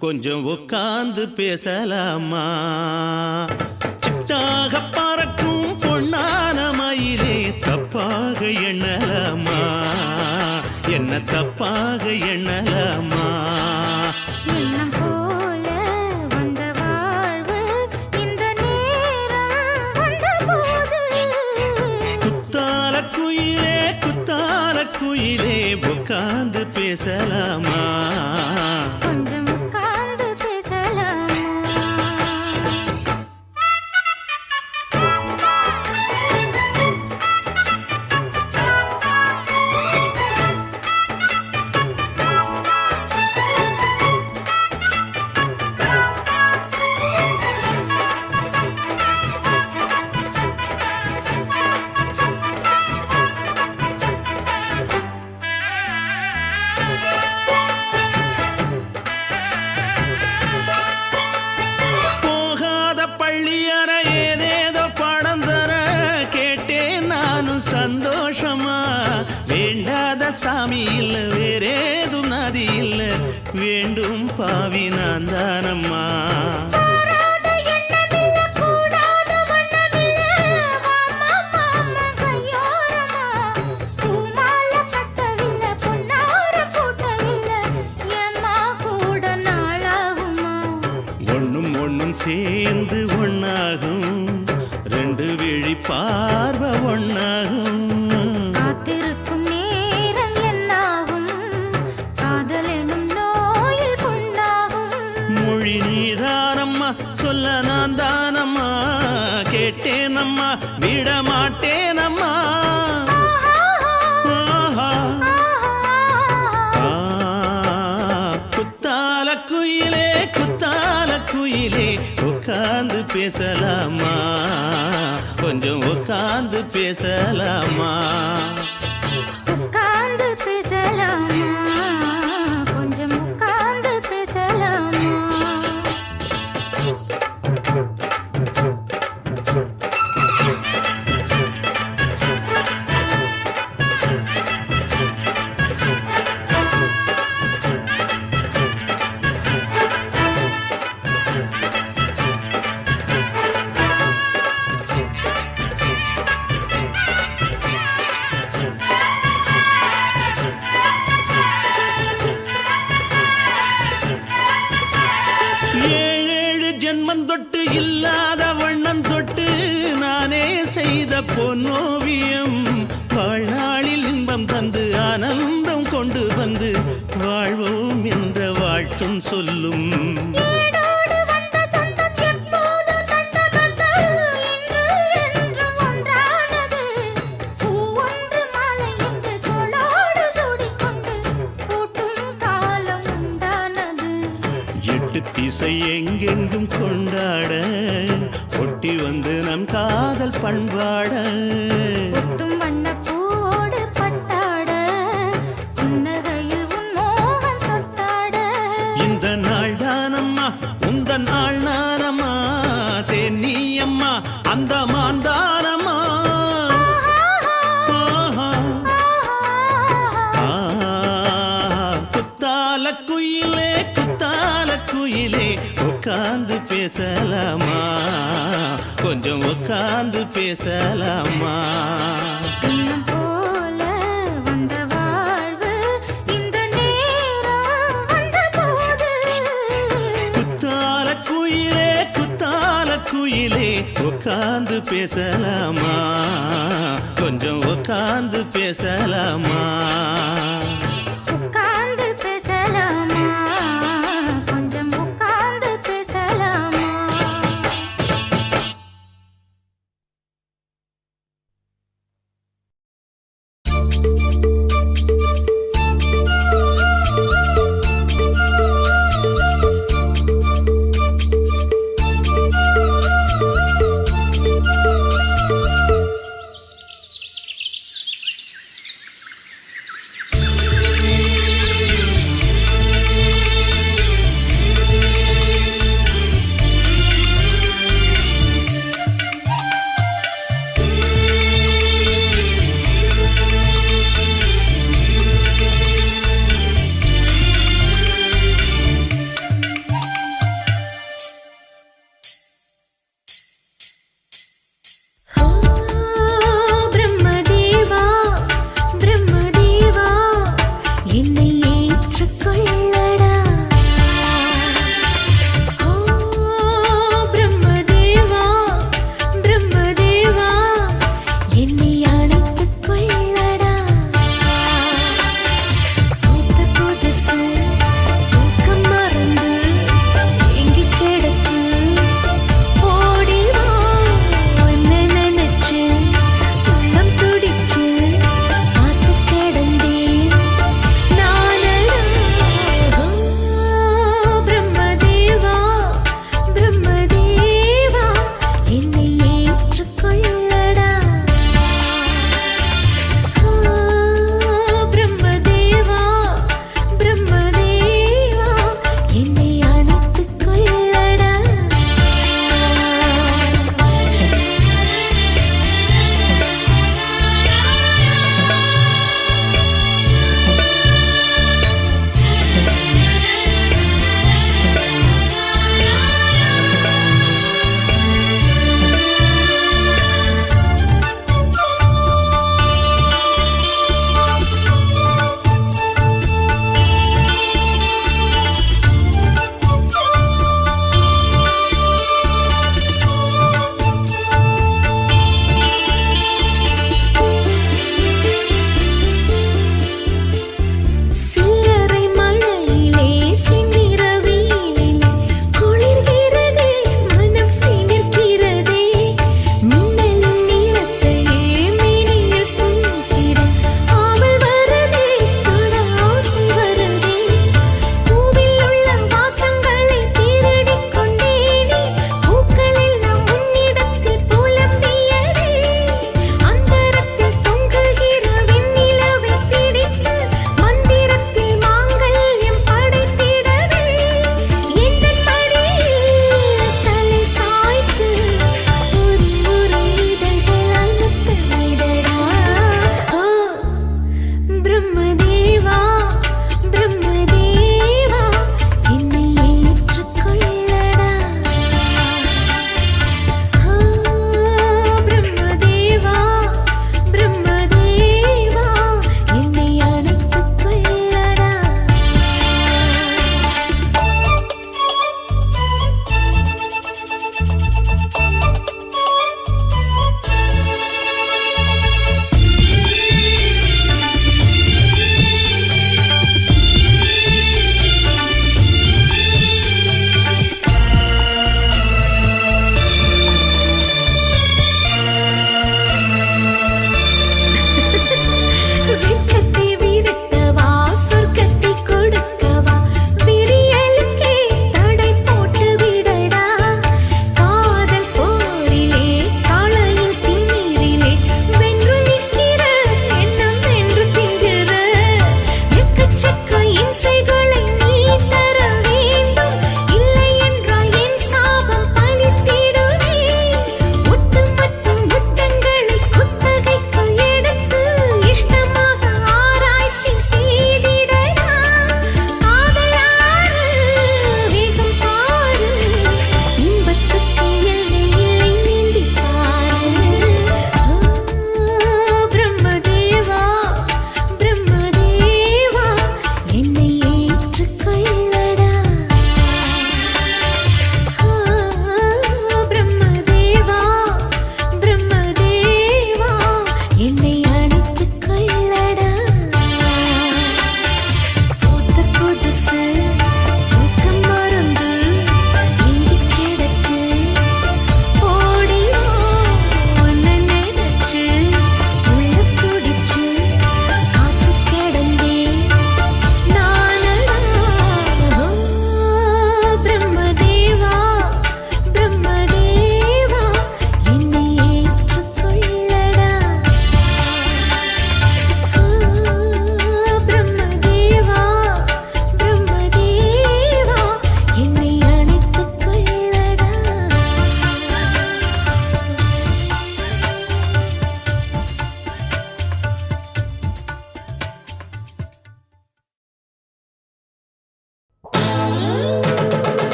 கொஞ்சம் உட்கார்ந்து பேசலாமா சிட்டாக பறக்கும் பொன்னான மயிலே தப்பாக எண்ணலாமா என்ன தப்பாக எண்ணலாமா எண்ணம் போல வந்த வாழ்வு இந்த நேரம் வந்தபோது குத்தால குயிலே உட்கார்ந்து பேசலாமா கொஞ்சம் உட்கார்ந்து பேசலாமா போகாத பள்ளியற ஏதேதோ பாடம் தர கேட்டேன் நானும் சந்தோஷமா வேண்டாத சாமி இல்ல வேறேதும் நதி இல்ல வேண்டும் பாவி நான் தானம்மா கூடாத எண்ணமில்ல கூடாத வண்ணமில்ல வாமா மாமா கையோரமா பூமால கட்டவில்லை பொன்னார கூட்டவில்லை ஏம்மா கூட நாளாகுமா ஒண்ணும் சேர்ந்து ஒண்ணாகும் ரெண்டு விழி பார்வை ஒண்ணாகும் காத்திருக்கும் நேரம் என்னாகும் காதல் எனும் நோயில் புண்ணாகும் மொழி நீதானம்மா சொல்ல நான் தானம்மா கேட்டேனம்மா விட மாட்டேனம்மா ஆஹா. ஆ, குத்தால குயிலே உட்கார்ந்து பேசலாமா கொஞ்சம் உட்கார்ந்து பேசலாமா உட்கார்ந்து பேசலாமா கொஞ்சம் உட்கார்ந்து பேசலாமா ஏழேழு ஜென்மம் தொட்டு இல்லாத வண்ணம் தொட்டு நானே செய்த பொன்னோவியம் வாழ்நாளில் இன்பம் தந்து ஆனந்தம் கொண்டு வந்து வாழ்வோம் என்ற வாழ்த்தும் சொல்லும் ஏடோடு வந்த சொந்தம் எப்போதும் தந்த பந்தம் இன்று என்றும் ஒன்றானது பூ ஒன்று மாலை என்று தோளோடு சூடிக்கொண்டு பூட்டும் காலம் உண்டானது எட்டு திசை எங்கெங்கும் கொண்டாட ஒட்டி வந்து நம் காதல் பண்பாட ஒட்டும் வண்ணப் பூவோடு பட்டாட புன்னகையில் உன் மோகம் தொட்டாட இந்த நாள் தானம்மா உந்த நாள் நானம்மா தென்னியம்மா அந்த மாந்தானம்மா ஆஹா. ஆ, குத்தால குயிலே உட்கார்ந்து பேசலாமா கொஞ்சம் உட்கார்ந்து பேசலாமா எண்ணம் போல வந்த வாழ்வு இந்த நேரம் வந்தபோது குத்தால குயிலே உட்கார்ந்து பேசலாமா கொஞ்சம் உட்கார்ந்து பேசலாமா உட்கார்ந்து பேசலாமா கொஞ்சம் உட்கார்ந்து பேசலாமா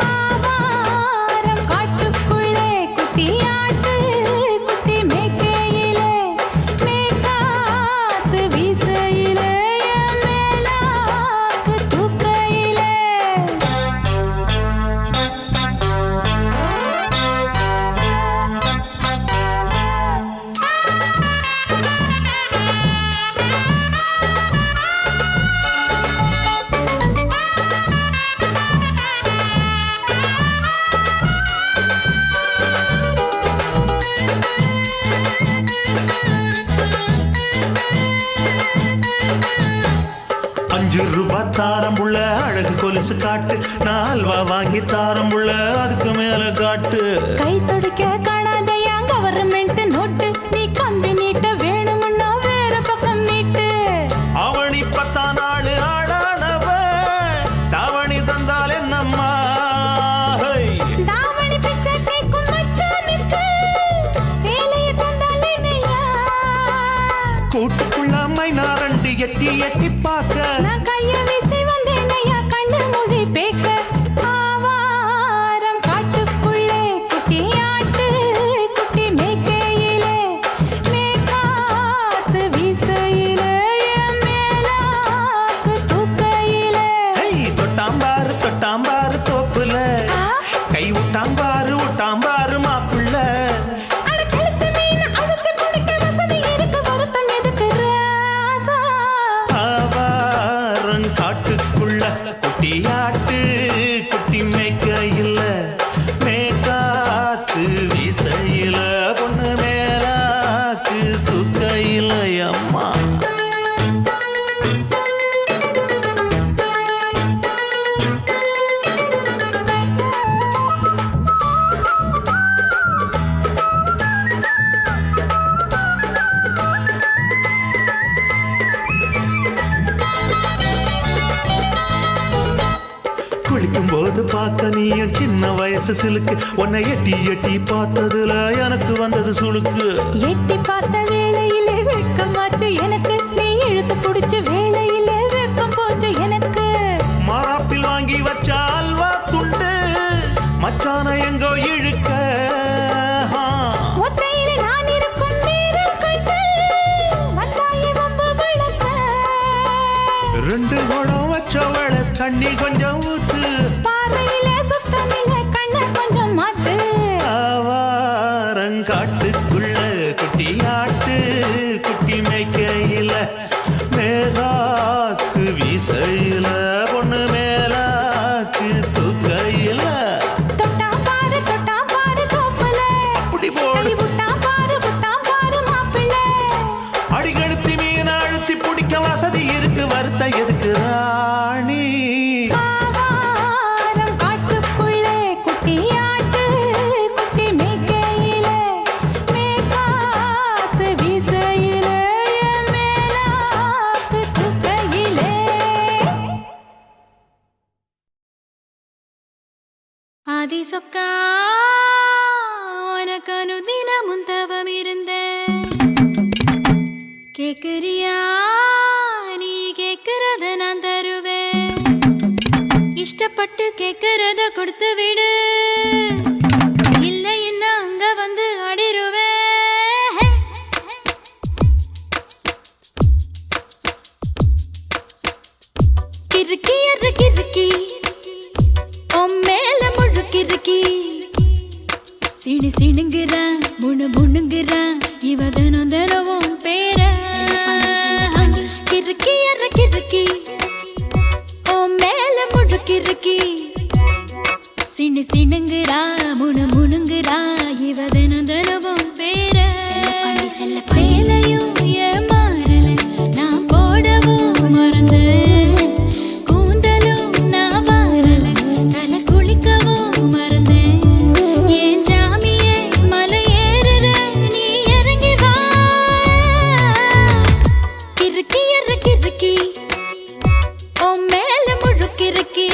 ஆவாரம் காட்டுக்குள்ளே குட்டியாட்டு குட்டி மேய்க்கையிலே மேய்காத்து வீசையிலே மேலாக்கு தூக்கையிலே ₹5 தாரம் புள்ள அழகு கொலுசு காட்டு நான் அல்வா வாங்கி தாரம் புள்ள அதுக்கு மேல காட்டு கை துடிக்க காணாதையா கவர்மெண்ட் நோட்டு நீ கம்பி நீட்ட வேணும்னா வேற பக்கம் நீட்டு அவனி 10 நாள் ஆளானவ தாவணி தந்தால் என்னம்மா தாவணி பிச்சை கேக்கும் மச்சானுக்கு சேலையை தந்தாலே நையா கூட்டுக்குள்ள மைனாரண்டி எட்டி எட்டி பார்க்க நான் கைய வீசி வந்தேன் ஐயா கண்ணு மொழி பேக்க ஆவாரம் காட்டுக்குள்ளே குட்டியாட்டு குட்டி மேய்க்கையிலே மேய்காத்து வீசையிலே மேலாக்கு தூக்கையிலே தொட்டாம்பாரு தோப்புல கை விட்டாம்பாரு மாப்புள்ள அட கழுத்து மீன் அழுத்தி பிடிக்க வசதி இருக்கு வருத்தம் எதுக்கு ராசா ஆவாரம் காட்டுக்குள்ள குட்டியாட்டு குட்டி மேய்க்கையில மேய்காத்து வீசையில பொண்ணு மேலாக்கு தூக்கையில அம்மா குளிக்கும் போது பார்த்த நீயும் சின்ன வயசு சிலுக்கு உன்னை எட்டி எட்டி பார்த்ததுல எனக்கு வந்தது சுளுக்கு எட்டி பார்த்த வேளையிலே வெட்கமாச்சு எனக்கு நீ இழுத்து பிடிச்ச வேளையிலே வெட்கம் போச்சு எனக்கு மாறாப்பில் வாங்கி வச்ச அல்வா துண்டு மச்சான எங்கோ இழுக்க ஒத்தையிலே நான் இருக்கும் நேரம் கண்டு வந்தாயே வம்பு விளக்க 2 குடம் வச்சவள தண்ணி கொஞ்சம் ஊத்து பார்வையிலே சுத்தமில்லை கண்ணை கொஞ்சம் மாத்து ஆவாரங்காட்டுக்குள்ள குட்டியாட்டு குட்டி மேய்க்கையில மேலாக்கு வீசையில பொண்ணு மேலாக்கு தூக்கையில தொட்டாம் பாரு தோப்புல அப்படி போடு கை விட்டாம் பாரு மாப்பிள்ளை அடிகழுத்தி மீன் அழுத்தி பிடிக்க வசதி இருக்கு வருத்த எதுக்கு ராணி ஆவாரம் காட்டுக்குள்ளே குட்டியாட்டு குட்டி மேய்க்கையிலே மேய்காத்து வீசையிலே மேலாக்கு தூக்கையிலே ஆதி சொக்கா உனக்கு அனுதினமும் தவம் இருந்தேன் கேக்குறியா நீ கேக்குறத நான் தருவேன் இஷ்டப்பட்டு கேக்குறத கொடுத்து விடு இல்லை என்ன அங்க வந்து ஆடிருவேன் கிறுக்கி எற கிறுக்கி மேல முழுக்கிறுக்கி சிணு சிணுங்குறான் முணுங்குறான் இவ தினம் தினமும் பேர கிறுக்கி எற கிறுக்கி மேல முழுக்கிறுக்கி சிணு சிணுங்குறா முணுங்குறா இவ தினம் தினமும் பேர சேலையும் ஏமாறல நான் போடவும் மறந்தேன் கூந்தலும் நான் வாரல தலை குளிக்கவும் மறந்தேன் ஏன் ஜாமியே மலை ஏறுற நீ இறங்கி வா கிறுக்கி எற கிறுக்கி மேல முழுக்கிறுக்கி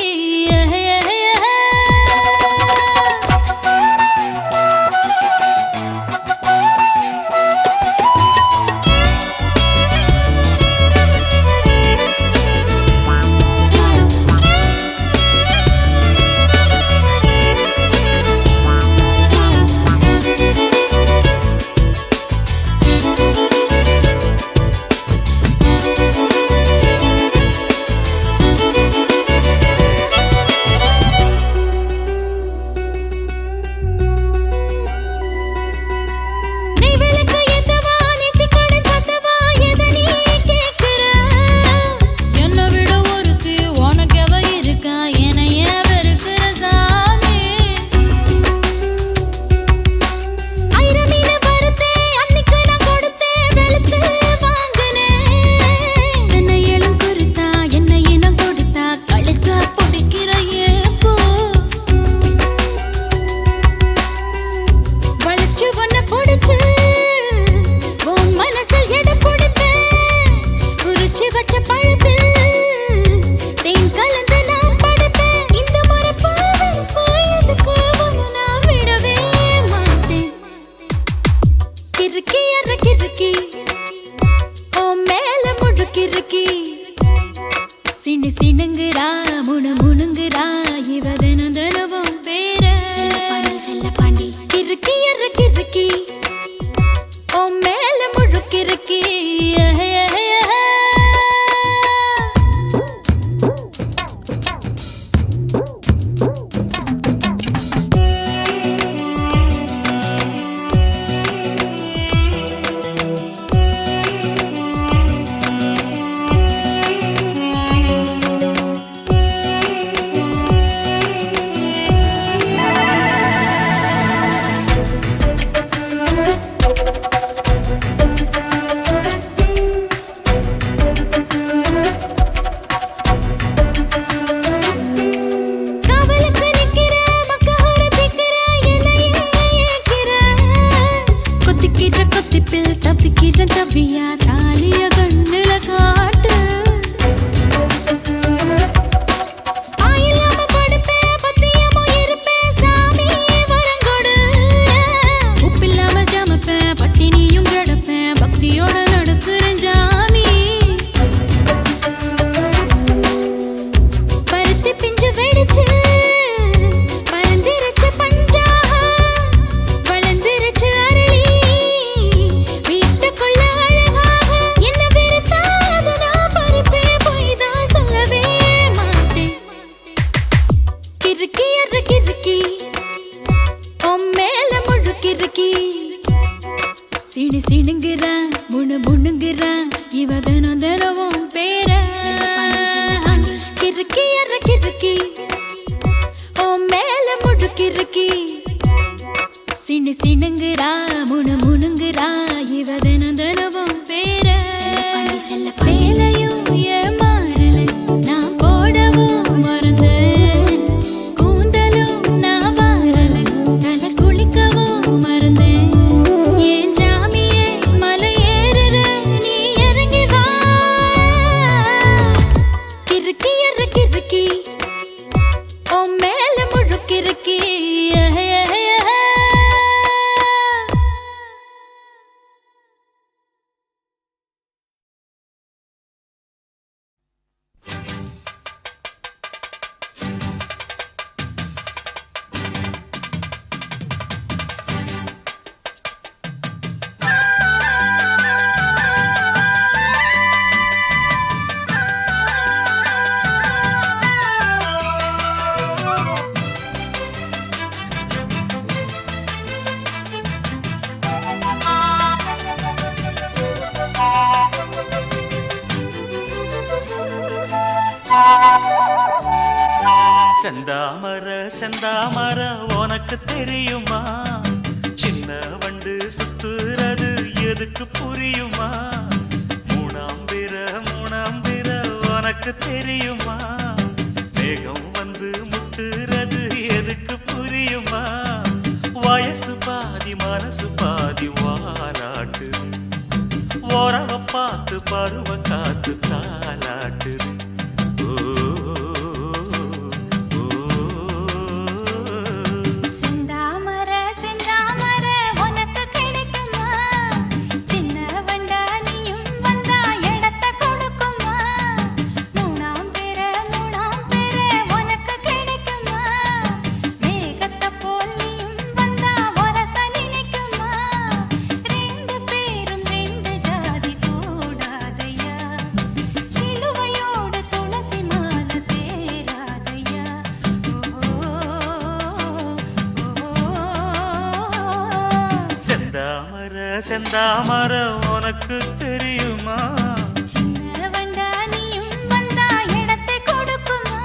கிறுக்கி சின்னு சிணுங்குறா முணுங்குறா இவ தினம் தினமும் பேர சேலையும் ஏமாறல நான் போடவும் மறந்தேன் கூந்தலும் நான் வாரல தலை குளிக்கவும் மறந்தேன் ஏன் ஜாமியே மலை ஏறுற நீ இறங்கி வா கிறுக்கி கிறுக்கி ஓ மேல முழுக்கிறுக்கி செந்தாமர செந்தாமர உனக்கு தெரியுமா சின்ன வண்டு சுத்துறது எதுக்கு புரியுமா மூணாம் பிற உனக்கு தெரியுமா மேகம் வந்து முட்டுறது எதுக்கு புரியுமா வயசு பாதி மனசு பாதி வாராட்டு உறவ பார்த்து பருவ காத்து தாலாட்டுது செந்தாமர உனக்கு தெரியுமா சின்ன வண்டா நீயும் வந்தா இடத்தை கொடுக்குமா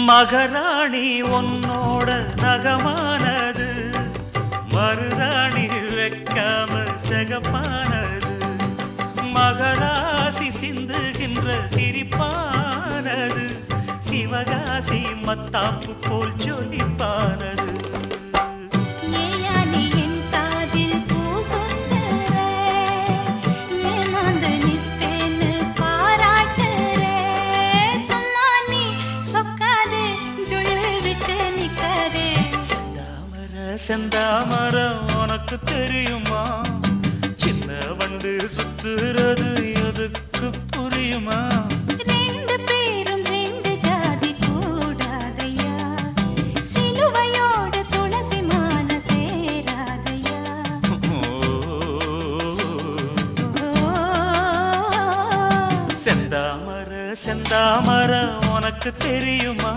மகராணி உன்னோட நகமானது மருதாணி வைக்காம செகப்பானது மகராசி சிந்துகின்ற சிரிப்பானது சிவகாசி மத்தாப்பு போல் ஜொலிப்பானது செந்தாமர உனக்கு தெரியுமா சின்ன வண்டு சுத்துறது எதுக்கு புரியுமா ரெண்டு பேரும் ரெண்டு ஜாதி கூடாதையா சிலுவையோடு துளசி மாலை சேராதையா செந்தாமர செந்தாமர உனக்கு தெரியுமா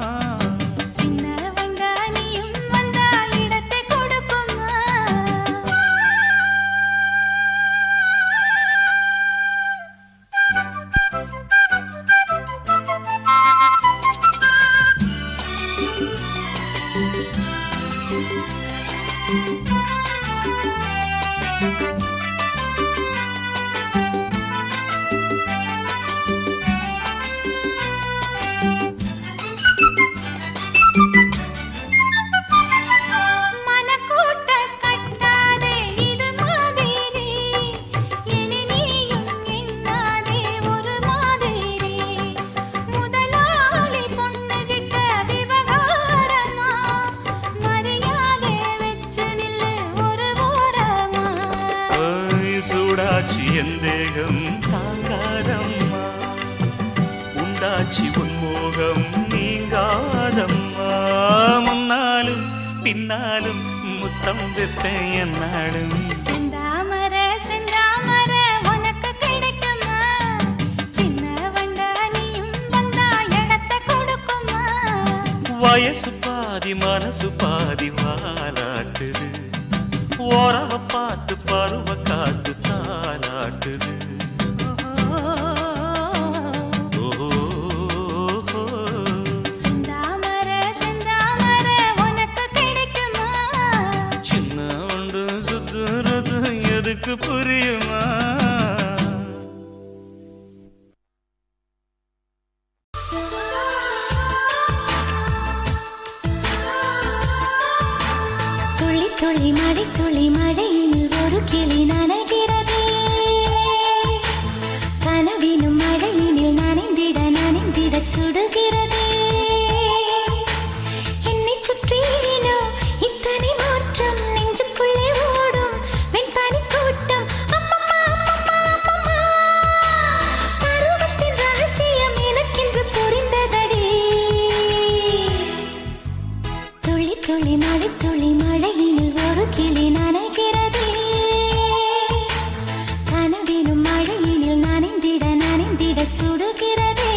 எந்தேகம் தாங்காதம்மா உண்டாச்சி உன்மோகம் நீங்காதம்மா முன்னாலும் பின்னாலும் முத்தம் விற்பேன் என்னாடும். செந்தாமர செந்தாமர உனக்கு கிடைக்குமா சின்ன வண்டா நீயும் வந்தா இடத்தை கொடுக்குமா வயசு பாதி மனசு பாதி வாலாட்டுது, ஓரவ பார்த்து பருவ காத்து தாலாட்டுது. செந்தாமர செந்தாமர உனக்கு கிடைக்குமா சின்ன ஒன்று சுத்துறது எதுக்கு புரியுமா? துளி துளி மழை துளி மழையில் ஒரு கிளி நனைகிறதே கனவினும் மழையினில் நனைந்திட நனைந்திட சுடுகிறதே என்னை சுற்றினோ இத்தனை மாற்றம் நெஞ்சுக்குள்ளே ஓடும் வெண்பனி கூட்டம் அம்மம்மா அம்மம்மா அம்மம்மா பருவத்தின் ரகசியம் எனக்கென்று புரிந்ததடி துளி துளி மழை துளி மழையினில் ஒரு கிளி நனைகிறதே கனவினும் மழையினில் நனைந்திட நனைந்திட சுடுகிறதே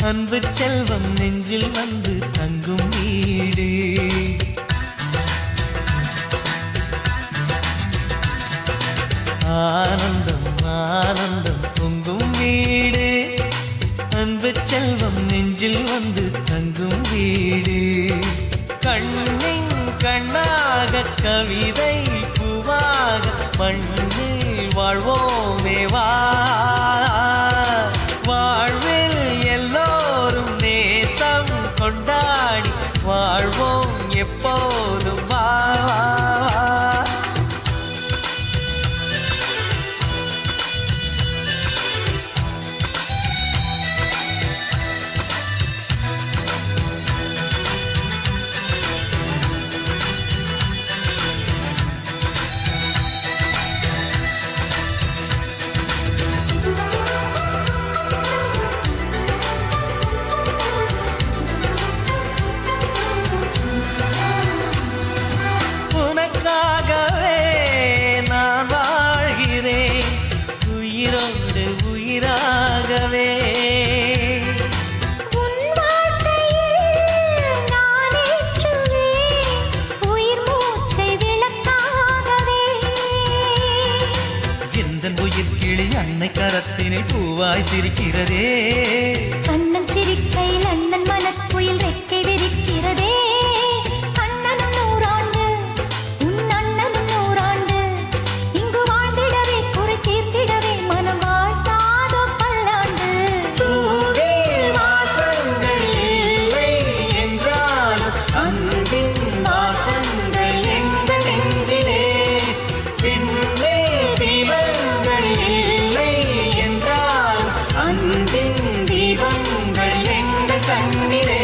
அன்பு செல்வம் நெஞ்சில் வந்து தங்கும் வீடு. ஆனந்தம் ஆனந்தம் பொங்கும் வீடு. அன்பு செல்வம் நெஞ்சில் வந்து தங்கும் வீடு. கண்ணின் கண்ணாக கவிதை பூவாக மண்ணில் வாழ்வோமே வா. வாழ்வில் எல்லோரும் நேசம் கொண்டாடி வாழ்வோம் எப்போதும் வா. கரத்தினில் பூவாய் சிரிக்கிறதே. அண்ணன் சிரிக்கையில் அண்ணன் மனக்குயில் ரெக்கை விரிக்கிறதே. அண்ணனும் 100 ஆண்டு உன் அண்ணனும் 100 ஆண்டு இங்கு வாழ்ந்திடவே குறை தீர்த்திடவே மனம் வாழ்த்தாதோ பல்லாண்டு. வாசங்கள் இல்லை என்றாலும் அன்பின் வாசங்கள் எங்கள் நெஞ்சிலே. பின்னே தீபங்கள் இல்லை என்றால் அன்பின் தீபங்கள் எங்கள் கண்ணிலே.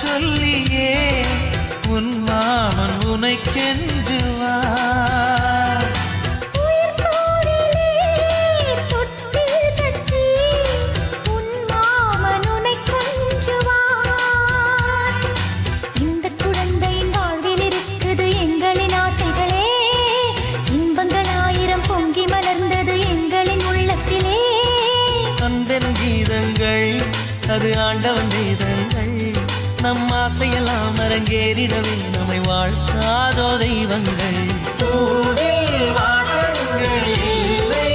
சொல்லியே உன் மாமன் உனை கெஞ்சுவார். இந்த குழந்தையின் வாழ்வில் இருக்குது எங்களின் ஆசைகளே. இன்பங்கள் 1000 பொங்கி மலர்ந்தது எங்களின் உள்ளத்திலே. அன்பென் கீதங்கள் அது ஆண்டவன் வேதங்கள். நம் ஆசையெல்லாம் அரங்கேறிடவே நம்மை வாழ்த்தாதோ தெய்வங்கள். வாசங்கள் இல்லை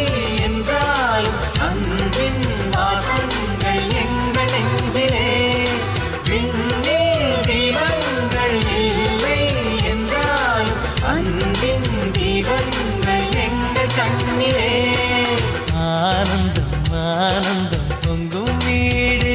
என்றாலும் அன்பின் வாசங்கள் எங்கள் நெஞ்சிலே. விண்ணில் தீபங்கள் இல்லை என்றாலும் அன்பின் தீபங்கள் எங்கள் கண்ணிலே. ஆனந்தம் ஆனந்தம் பொங்கும் வீடு.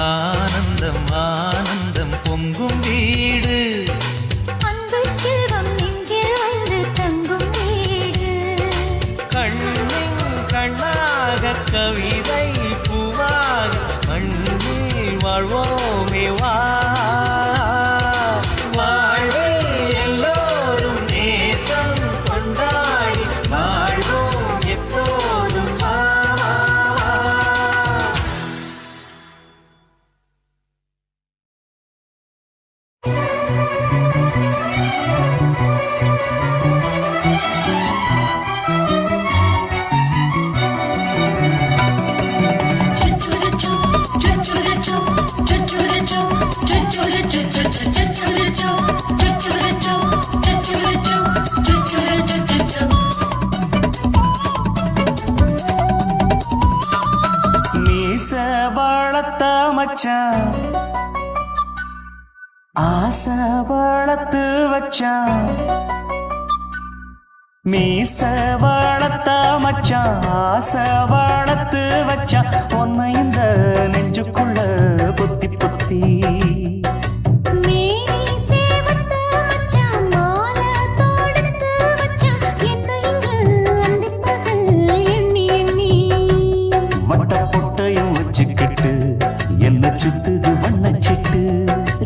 ஆனந்தம் ஆனந்தம் பொங்கும் வீடு. அன்பு செல்வம் நெஞ்சில் வந்து தங்கும் வீடு. கண்ணின் கண்ணாக கவிதை பூவாக மண்ணில் வாழ்வோமே வா. வாழ்வில் எல்லோரும் நேசம் கொண்டாடி வாழ்வோம் எப்போதும் வா. மச்சான் ஆசை வளர்த்து வச்சான். மீச வளர்த்த மச்சான் ஆசை வளர்த்து வச்சான் உன்னை இந்த நெஞ்சுக்குள்ள பொத்தி பொத்தி மேரி சேவத்த மச்சான் மாலை தொடுத்து வச்சான் என்ன இங்கு அந்திப்பகல் எண்ணி எண்ணி வட்ட பொட்டையும் வச்சுக்கிட்டு என்ன சுத்துது வண்ணச்சிட்டு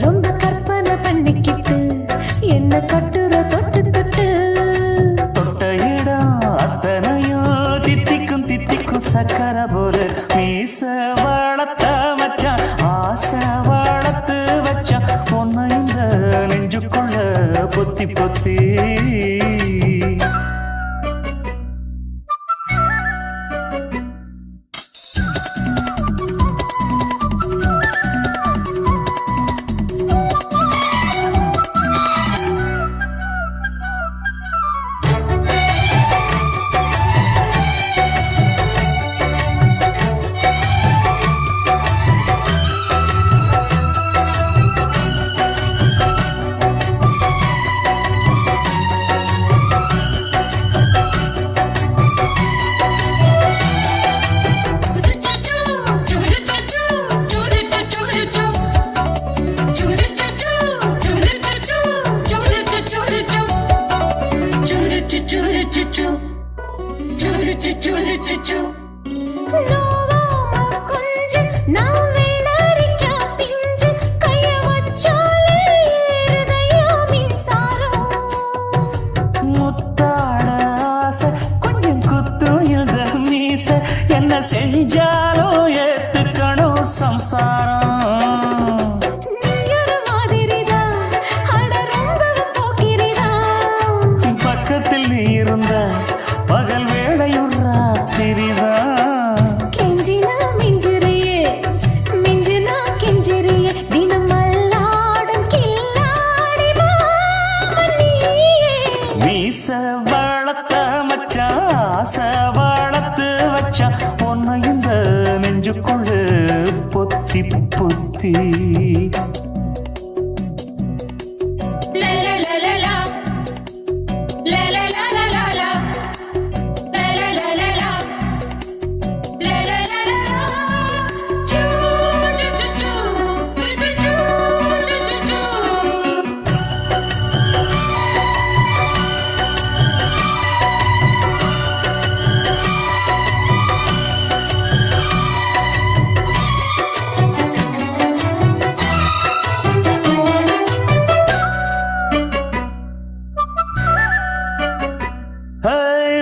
ரொம்ப கற்பனை பண்ணிக்கிட்டு என்ன கட்டுற தொட்டு தொட்டு தொட்ட இடம் அத்தனையோ தித்திக்கும் தித்திக்கும் சக்கர போல மீச வளர்த்த மச்சான் ஆசை வளர்த்து வச்சான் உன்னை இந்த நெஞ்சுக்குள்ள பொத்தி பொத்தி கொஞ்சம் குத்தும் இந்த மீச என்ன செஞ்சாலும் ஏத்துக்கணும் சம்சாரம் பக்கத்தில் நீ இருந்த பகல் வேளையும் ராத்திரிதான் மீச வளர்த்த மச்சான் ஆசை வளர்த்து வச்சான் உன்னை இந்த நெஞ்சுக்குள்ள பொத்தி பொத்தி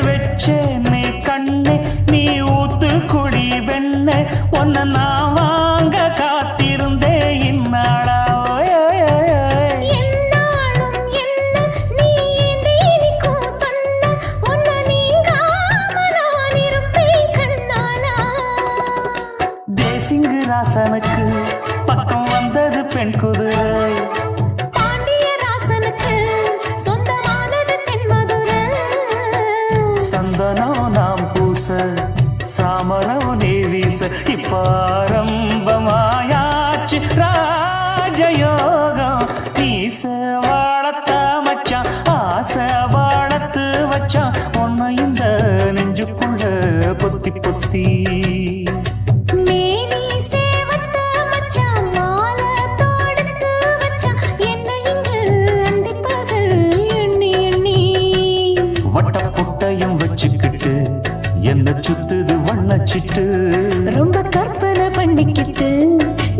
வெச்சேனே கண்ணே நீ ஊத்து குடி வெண்ண உன்னை நான் வாங்க காத்திருந்தே இந்நாளா தேசிங்கு ராசனுக்கு பக்கம் வந்தது பெண் குதிரை சந்தனம் நாம் பூச சாமரம் நீ வீச இப்பாரம்பமாயாச்சு ராஜயோகம் நீச வளர்த்த மச்சான் ஆசை வளர்த்து வச்சான் உன்னை இந்த நெஞ்சுக்குள்ள பொத்தி பொத்தி வட்ட பொட்டையும் வச்சுக்கிட்டு என்ன சுத்துது வண்ணச்சிட்டு ரொம்ப கற்பனை பண்ணிக்கிட்டு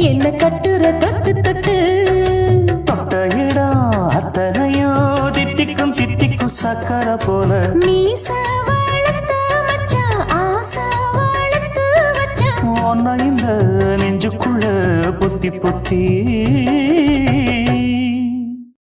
என்ன கட்டுற தொட்டு தொட்டு தொட்ட இடம் அத்தனையோ தித்திக்கும் தித்திக்கும் சக்கர போல மீச வளர்த்த மச்சான் ஆசை வளர்த்து வச்சான் உன்னை இந்த நெஞ்சுக்குள்ள பொத்தி பொத்தி